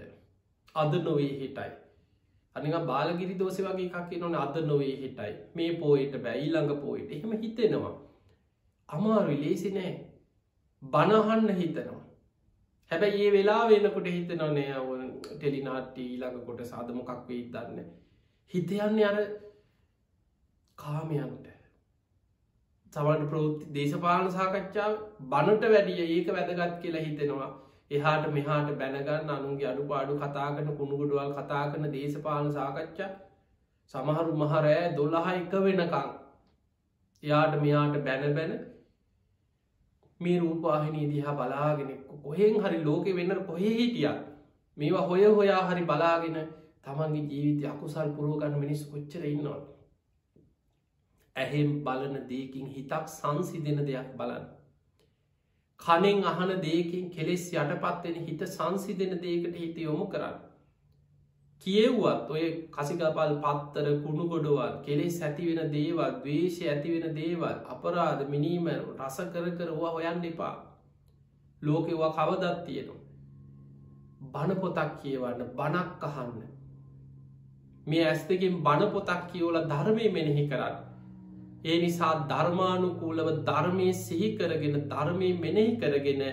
අද නොවේ හෙටයි අනික බාලගිරි දෝෂේ වගේ එකක් කියනවනේ අද නොවේ හෙටයි මේ පොයට බෑ ඊළඟ පොයට එහෙම හිතෙනවා අමාරුයි ලේසි නෑ බණ අහන්න හිතනවා හැබැයි මේ වෙලාව වෙනකොට හිතෙනවනේ ටෙලි නාට්‍ය ඊළඟ කොටස අද මොකක් වෙයිද දන්නේ හිත යන්නේ අර කාමයන්ට සමහර ප්‍රවෘත්ති දේශපාලන සාකච්ඡාව බණට වැඩිය ඒක වැදගත් කියලා හිතෙනවා එහාට මෙහාට බැනගන්න අනුන්ගේ අඩුපාඩු කතා කරන කුණුගොඩවල් කතා කරන දේශපාලන සාකච්ඡා සමහරු මහ රෑ 12 වෙනකන් එයාට මෙහාට බැන මේ රූපවාහිනිය දිහා බලාගෙන කොහෙන් හරි ලෝකෙ වෙන්න කොහේ හිටියත් මේවා හොයා හරි බලාගෙන තමන්ගේ ජීවිතය අකුසල් පුරව ගන්න මිනිස්සු කොච්චර ඉන්නවද ඇහෙන් බලන දෙයකින් හිතක් සංසිඳෙන දෙයක් බලන්න කනෙන් අහන දෙයකින් කෙලෙස් යටපත් වෙන හිත සංසිඳෙන දෙයකට හිත යොමු කරන්න කියෙව්වත් ඔය කසිකපල් පත්තර කුණු ගොඩවල් කෙලෙස් ඇති වෙන දේවල් ද්වේෂය ඇති වෙන දේවල් අපරාධ මිනීම රස කර හොයන්න එපා ලෝකෙවා කවදත් තියෙනවා බණ පොතක් කියවන්න බණක් අහන්න මේ ඇස් දෙකෙන් බණ පොතක් කියවලා ධර්මය මෙනෙහි කරන්න ඒ නිසා ධර්මානුකූලව ධර්මය සිහි කරගෙන ධර්මය මෙනෙහි කරගෙන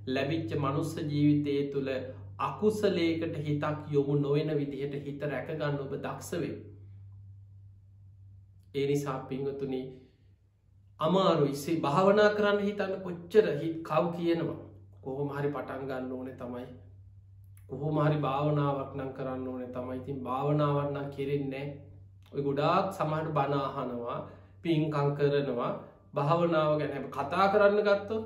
ලැබිච්ච මනුස්ස ජීවිතය තුළ අකුසලයකට හිතක් යොමු නොවන විදිහට හිත රැකගන්න ඔබ දක්ෂවේ ඒ නිසා පිංගතුනි අමාරුයි භාවනා කරන්න හිතන්න කොච්චර හිත් කව් කියනවා කොහොම හරි පටන් ගන්න ඕනේ තමයි කොහොම හරි භාවනාවක් නම් කරන්න ඕනේ තමයි ඉතින් භාවනාවක් නම් කෙරෙන්නේ ඔය ගොඩාක් සමහර බණ අහනවා පින්කම් කරනවා භාවනාව ගැන කතා කරන්න ගත්තොත්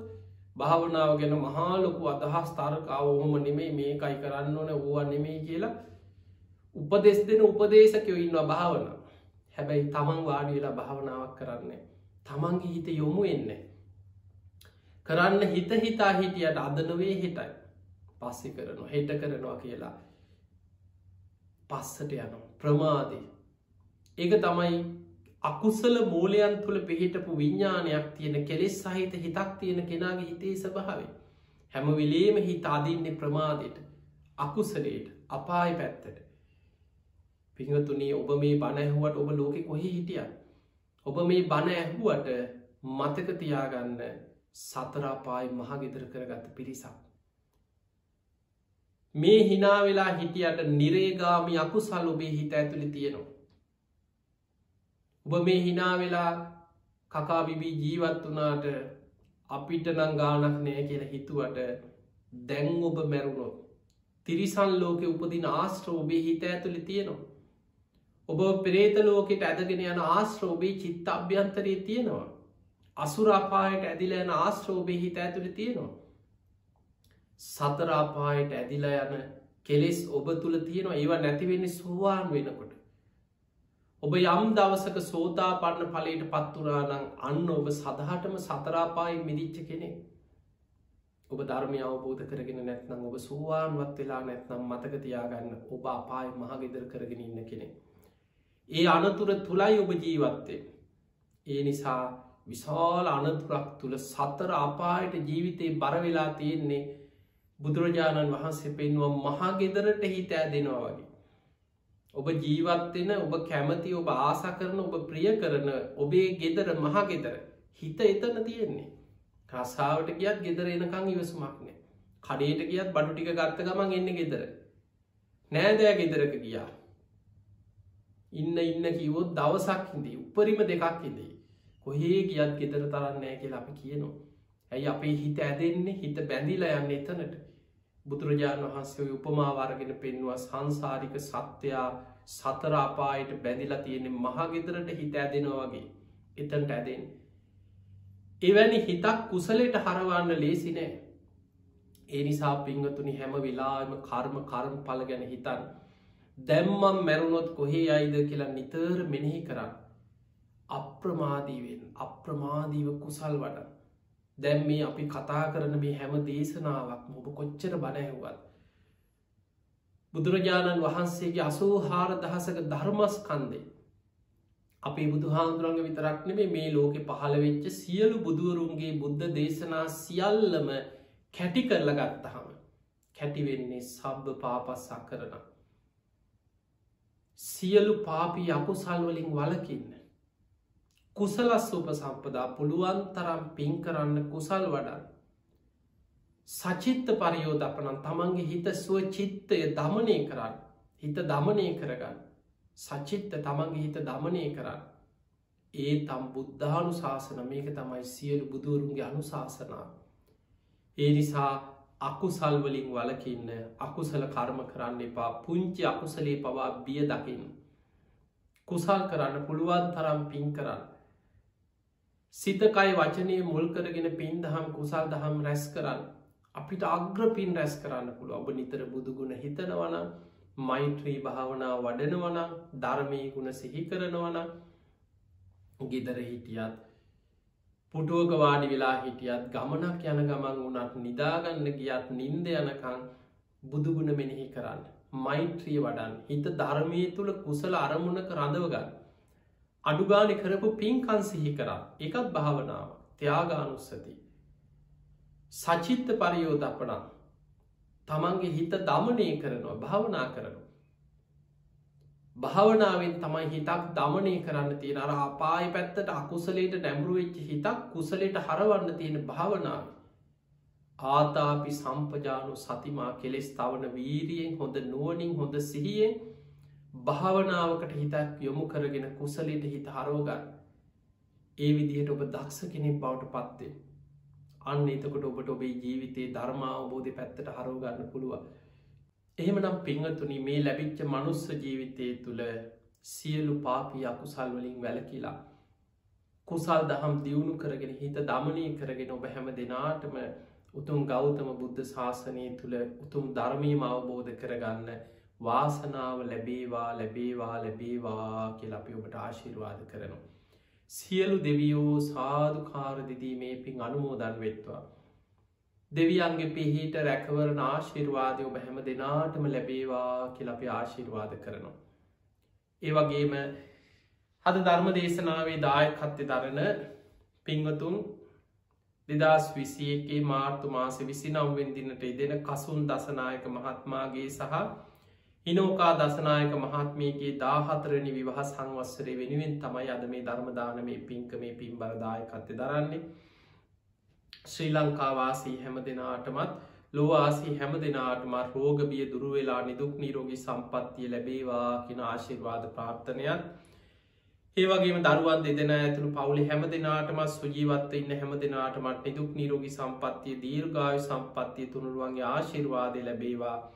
භාවනාව ගැන මහා ලොකු අදහස් තරකාව ඔහොම නෙමෙයි මේකයි කරන්න ඕනේ ඕවා නෙමෙයි කියලා උපදෙස් දෙන උපදේශකයෝ ඉන්නවා භාවනාව. හැබැයි තමන් වාඩි වෙලා භාවනාවක් කරන්නේ තමන්ගේ හිත යොමු වෙන්නේ කරන්න හිත හිතා හිටියට අද නොවේ හෙටයි පස්සේ කරනවා හෙට කරනවා කියලා පස්සට යනවා ප්‍රමාදේ ඒක තමයි අකුසල මූලයන් තුළ පිහිටපු විඤ්ඥානයක් තියෙන කෙලෙස් සහිත හිතක් තියෙන කෙනාගේ හිතේ ස්වභාවය හැම වෙලේම හිත අදින්නේ ප්‍රමාදයට අකුසලයට අපාය පැත්තට පිංහතුනේ ඔබ මේ බණ ඇහුවට ඔබ ලෝකෙ කොහේ හිටිය ඔබ මේ බණ ඇහුවට මතක තියාගන්න සතර අපාය මහගෙදර කරගත්ත පිරිසක් මේ හිනා වෙලා හිටියට නිරේගාමි අකුසල් ඔබේ හිත ඇතුළේ තියෙනවා ඔබ මේ හිනා වෙලා කකා බිබී ජීවත් වනාට අපිට නං ගානක් නෑ කියලා හිතුවට දැන් ඔබ මැරුණොත් තිරිසන් ලෝකෙ උපදින ආශ්‍ර ඔබේ හිත ඇතුළි තියෙනවා ඔබ පෙරේත ලෝකෙට ඇදගෙන යන ආශ්‍ර ඔබේ චිත්ත අභ්‍යන්තරයේ තියෙනවා අසුරාපායට ඇදිල යන ආශ්‍ර ඔබේ හිත ඇතුළි තියෙනවා සතරාපායට ඇදිලා යන කෙලෙස් ඔබ තුළ තියෙනවා ඒවා නැතිවෙන්නේ සෝවාන් වෙනකොට ඔබ යම් දවසක සෝතාපන්න ඵලයට පත් වුණා නම් අන්න ඔබ සදහටම සතරාපායෙන් මිදිච්ච කෙනෙක්. ඔබ ධර්මය අවබෝධ කරගෙන නැත්නම් ඔබ සෝවාන්වත් වෙලා නැත්නම් මතක තියාගන්න ඔබ අපායේ මහ ගෙදර කරගෙන ඉන්න කෙනෙක්. ඒ අනතුර තුලයි ඔබ ජීවත් වෙන්නේ. ඒ නිසා විශාල අනතුරක් තුල සතර අපායට ජීවිතේ බර වෙලා තියෙන්නේ බුදුරජාණන් වහන්සේ පෙන්වුවා මහ ගෙදරට හිත ඇදෙනවා වගේ. ඔබ ජීවත්වෙන ඔබ කැමති ඔබ ආසා කරන ඔබ ප්‍රිය කරන ඔබේ ගෙදර මහ ගෙදර හිත එතන තියෙන්නේ රස්සාාවට ගියත් ගෙදර එනකං ඉවසුමක්නේ කඩේට ගියත් බඩු ටික ගත්ත ගමන් එන්න ගෙදර නෑදෑ ගෙදරක ගියා ඉන්න කිවොත් දවසක් හිදී උපරිම දෙකක් හිදී කොහේ ගියත් ගෙදර තරන්නෑ කියලා අපි කියනවා ඇයි අපේ හිත ඇදෙන්නේ හිත බැඳිලා යන්න එතනට බුදුරජාණන් වහන්සේ උපමාවර්ගෙන පෙන්වා සංසාරික සත්‍යයා සතර අපායට බැඳිලා තියෙන මහගෙදරට හිත ඇදෙනවා වගේ එතන්ට ඇදෙන් එවැනි හිතක් කුසලයට හරවන්න ලේසි නෑ ඒ නිසා පිංගතුනි හැම වෙලාවෙම කර්ම ඵල ගැන හිතන්න දැම්මම් මැරුණොත් කොහේ යයිද කියලා නිතර මෙනෙහි කරන්න අප්‍රමාදීව කුසල් වඩන්. දැන් මේ අපි කතා කරන මේ හැම දේශනාවක් ඔබ කොච්චර බණ ඇහුවත් බුදුරජාණන් වහන්සේගේ 84,000ක ධර්මස්කන්ධය අපේ බුදුහාමුදුරන්ගේ විතරක් නෙමෙයි මේ ලෝකේ පහළ වෙච්ච සියලු බුදුවරුන්ගේ බුද්ධ දේශනා සියල්ලම කැටි කරලා ගත්තහම කැටි වෙන්නේ සබ්බ පාපස්සකරණ. සියලු පාපී අකුසල් වලින් වළකින්න. කුසලස් උපසම්පදා පුළුවන් තරම් පින් කරන්න කුසල් වඩන්න. සචිත්ත පරියෝදපනන් තමන්ගේ හිත ස්වචිත්තය දමනය කරන්න. හිත දමනය කරගන්න. සචිත්ත තමන්ගේ හිත දමනය කරන්න. ඒ තම් බුද්ධානු ශාසන මේක තමයි සියලු බුදුවරුන්ගේ අනුශාසනා. ඒ නිසා අකුසල් වලින් වලකින්න අකුසල කර්ම කරන්න එපා. පුංචි අකුසලේ පවා බිය දකින්න. කුසල් කරන්න පුළුවන් තරම් පින් කරන්න. සිතකයි වචනය මුල් කරගෙන පින් දහම් කුසල් දහම් රැස් කරන්න. අපිට අග්‍ර පින් රැස් කරන්න පුළුව. ඔබ නිතර බුදුගුණ හිතනවන මෛත්‍රී භාවනා වඩනවන ධර්මී ගුණ සිහි කරනවන ගෙදර හිටියත් පුටුවක වාඩි වෙලා හිටියත් ගමනක් යන ගමන් වුණත් නිදාගන්න ගියත් නින්ද යනකං බුදුගුණ මෙනෙහි කරන්න. මෛත්‍රිය වඩන් හිත ධර්මය තුළ කුසල අරමුණක රඳවගන්න. අඩුගානි කරපු පින්කන් සිහි කරා එකත් භාවනාව ත්‍යාගානුස්සති. සචිත්ත පරියෝදපනා තමන්ගේ හිත දමනය කරනවා භාවනා කරනවා. භාවනාවෙන් තමයි හිතක් දමනය කරන්න තියෙන අර අපාය පැත්තට අකුසලයට නැඹුරුවෙච්ච හිතක් කුසලයට හරවන්න තියෙන භාවනාව. ආතාපි සම්පජානු සතිමා කෙලෙස් තවන වීරියෙන් හොඳ නුවනින් හොඳ සිහියෙන් භාවනාවකට හිතක් යොමු කරගෙන කුසලයට හිත හරෝගන්න. ඒ විදිහට ඔබ දක්ෂ කෙනෙක් බවට පත්වේ. අන්න එතකොට ඔබට ඔබේ ජීවිතයේ ධර්මාවබෝධය පැත්තට හරෝගන්න පුළුවන්. එහෙමනම් පිංහතුනි මේ ලැබිච්ච මනුස්ස ජීවිතය තුළ සියලු පාපී අකුසල් වලින් වැලකිලා කුසල් දහම් දියුණු කරගෙන හිත දමනය කරගෙන ඔබ හැම දෙනාටම උතුම් ගෞතම බුද්ධ ශාසනය තුළ උතුම් ධර්මීම අවබෝධ කරගන්න වාසනාව ලැබේවා කියලා අපි ඔබට ආශිර්වාද කරනවා. සියලු දෙවියෝ සාධකාර දිදී මේ පින් අනුමෝදන් වෙත්වා. දෙවියන්ගේ පිහිට රැකවරණ ආශිර්වාදය ඔබ හැම දෙනාටම ලැබේවා කියලා අපි ආශිර්වාද කරනවා. ඒ වගේම අද ධර්ම දේශනාවේ දායකත්වය දරන පින්වතුන් 2021 මාර්තු මාසේ 29 වෙනි දිනට යෙදෙන කසුන් දසනායක මහත්මයාගේ සහ ඉනෝකා දසනායක මහත්මියගේ 14 වෙනි විවාහ සංවත්සරය වෙනුවෙන් තමයි අද මේ ධර්ම දානමේ පින්කමේ පින්බර දායකත්වය දරන්නේ. ශ්‍රී ලංකාවාසී හැම දෙනාටමත් ලෝවාසී හැම දෙනාටමත් රෝගබිය දුරුවෙලා නිදුක් නිරෝගී සම්පත්තිය ලැබේවා කියන ආශිර්වාද ප්‍රාර්ථනයත් ඒ වගේම දරුවන් දෙදෙනා ඇතුළු පවුලේ හැම දෙනාටමත් සුජීවත්ව ඉන්න හැම දෙනාටමත් නිදුක් නිරෝගී සම්පත්තිය දීර්ඝායු සම්පත්තිය තුනුරුවන්ගේ ආශිර්වාදය ලැබේවා.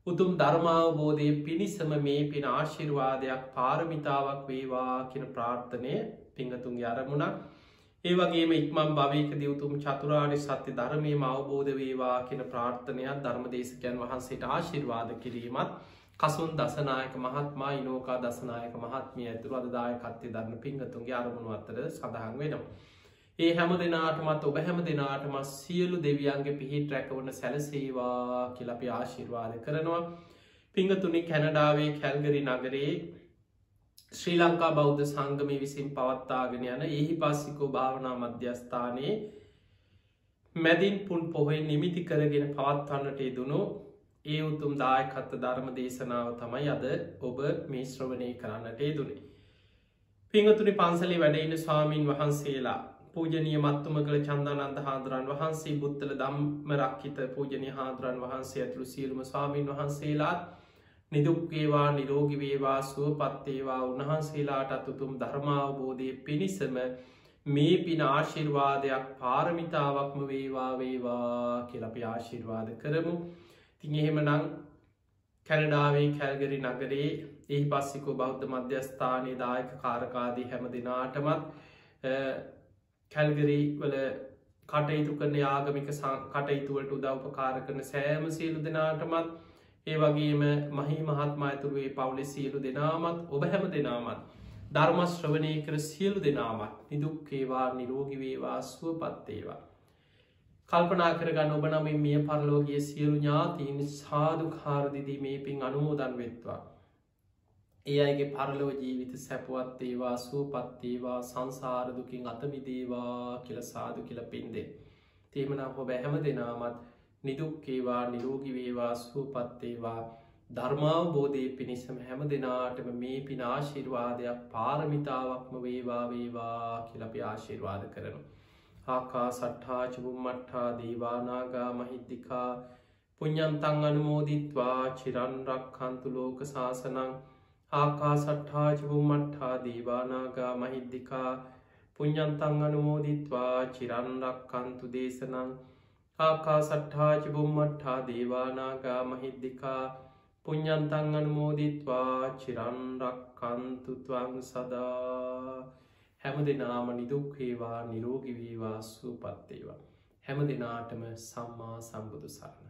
උතුම් ධර්මාවබෝධය පිණිසම මේ පින ආශිර්වාදයක් පාරමිතාවක් වේවා කියන ප්‍රාර්ථනය පිංහතුන්ගේ අරමුණක්. ඒ වගේම ඉක්මන් භවයකදී උතුම් චතුරාර්ය සත්‍ය ධර්මයේම අවබෝධ වේවා කියන ප්‍රාර්ථනයක් ධර්මදේශකයන් වහන්සේට ආශිර්වාද කිරීමත් කසුන් දසනායක මහත්මයා ඉනෝකා දසනායක මහත්මිය ඇතුළු අද දායකත්වයේ දරන පින්වතුන්ගේ අරමුණු අතර සඳහන් වෙනවා. ඒ හැම දෙනාටමත් ඔබ හැම දෙනාටම සියලු දෙවියන්ගේ පිහිට රැකවන සැලසේවා කියලා අපි ආශිර්වාද කරනවා. පින්වතුනි කැනඩාවේ කැල්ගරි නගරයේ ශ්‍රී ලංකා බෞද්ධ සංගමය විසින් පවත්තාගෙන යන ඒහිපාසිකෝ භාවනා මධ්‍යස්ථානයේ මැදින් පුන් පොහොය නිමිති කරගෙන පවත්වන්නට යෙදුණු ඒ උතුම් දායකත්ව ධර්ම දේශනාව තමයි අද ඔබ මේ ශ්‍රවණය කරන්නට යෙදුනේ. පින්වතුනි පන්සලේ වැඩ ඉන්න ස්වාමීන් වහන්සේලා පූජනීය මත්තුමගල චන්දානන්ද හාමුදුරන් වහන්සේ බුත්තල ධම්මරක්ඛිත පූජනීය හාමුදුරන් වහන්සේ ඇතුළු සියලුම ස්වාමීන් වහන්සේලාත් නිදුක් වේවා නිරෝගී වේවා සුවපත් වේවා උන්වහන්සේලාටත් උතුම් ධර්මාවබෝධය පිණිසම මේ පින ආශිර්වාදයක් පාරමිතාවක්ම වේවා කියලා අපි ආශිර්වාද කරමු. ඉතින් එහෙමනම් කැනඩාවේ කැල්ගරි නගරේ ඒහිපස්සිකෝ බෞද්ධ මධ්‍යස්ථානයේ දායක කාරකාදී හැම දෙනාටමත් කැල්ගරි වල කටයුතු කරන ආගමික කටයුතුවලට උදව්පකාර කරන සෑම සියලු දෙනාටමත් ඒ වගේම මහි මහත්මා ඇතුළු ඒ පවුලේ සියලු දෙනාමත් ඔබ හැම දෙනාමත් ධර්ම ශ්‍රවණය කර සියලු දෙනාමත් නිදුක් වේවා නිරෝගී වේවා සුවපත් වේවා. කල්පනා කරගන්න ඔබ නම් මිය පරලෝකීය සියලු ඥාතීන් සාදුකාර දෙදී මේ පින් අනුමෝදන් වෙත්වා. ඒ අයගේ පරලොව ජීවිත සැපවත් වේවා සුවපත් වේවා සංසාර දුකින් අත මිදේවා කියලා සාදු කියලා පින් දෙන්න. තේමනම් ඔබ හැම දෙනාමත් නිදුක් වේවා නිරෝගී වේවා සුවපත් වේවා. ධර්මාවබෝධයේ පිණිසම හැම දෙනාටම මේ පින ආශිර්වාදයක් පාරමිතාවක්ම වේවා වේවා කියලා අපි ආශිර්වාද කරනවා. ආකාසට්ඨා ච බුම්මට්ඨා දේවා නාග මහිද්దికා පුඤ්ඤන්තං අනුමෝදිත්වා චිරන් රක්ඛන්තු ලෝක සාසනං. ආකාසට්ඨා ච බුම්මට්ඨා දේවා නාග මහිද්దికා පුඤ්ඤන්තං අනුමෝදිත්වා චිරන් රක්ඛන්තු දේශනං. ආකාසට්ඨා ච බුම්මට්ඨා දේවා නාග මහිද්దికා පුඤ්ඤන්තං අනුමෝදිත්වා චිරන් රක්ඛන්තු ත්වං සදා. හැම දෙනාම නිදුක් වේවා නිරෝගී වේවා සුවපත් වේවා. හැම දිනාටම සම්මා සම්බුදු සරණයි.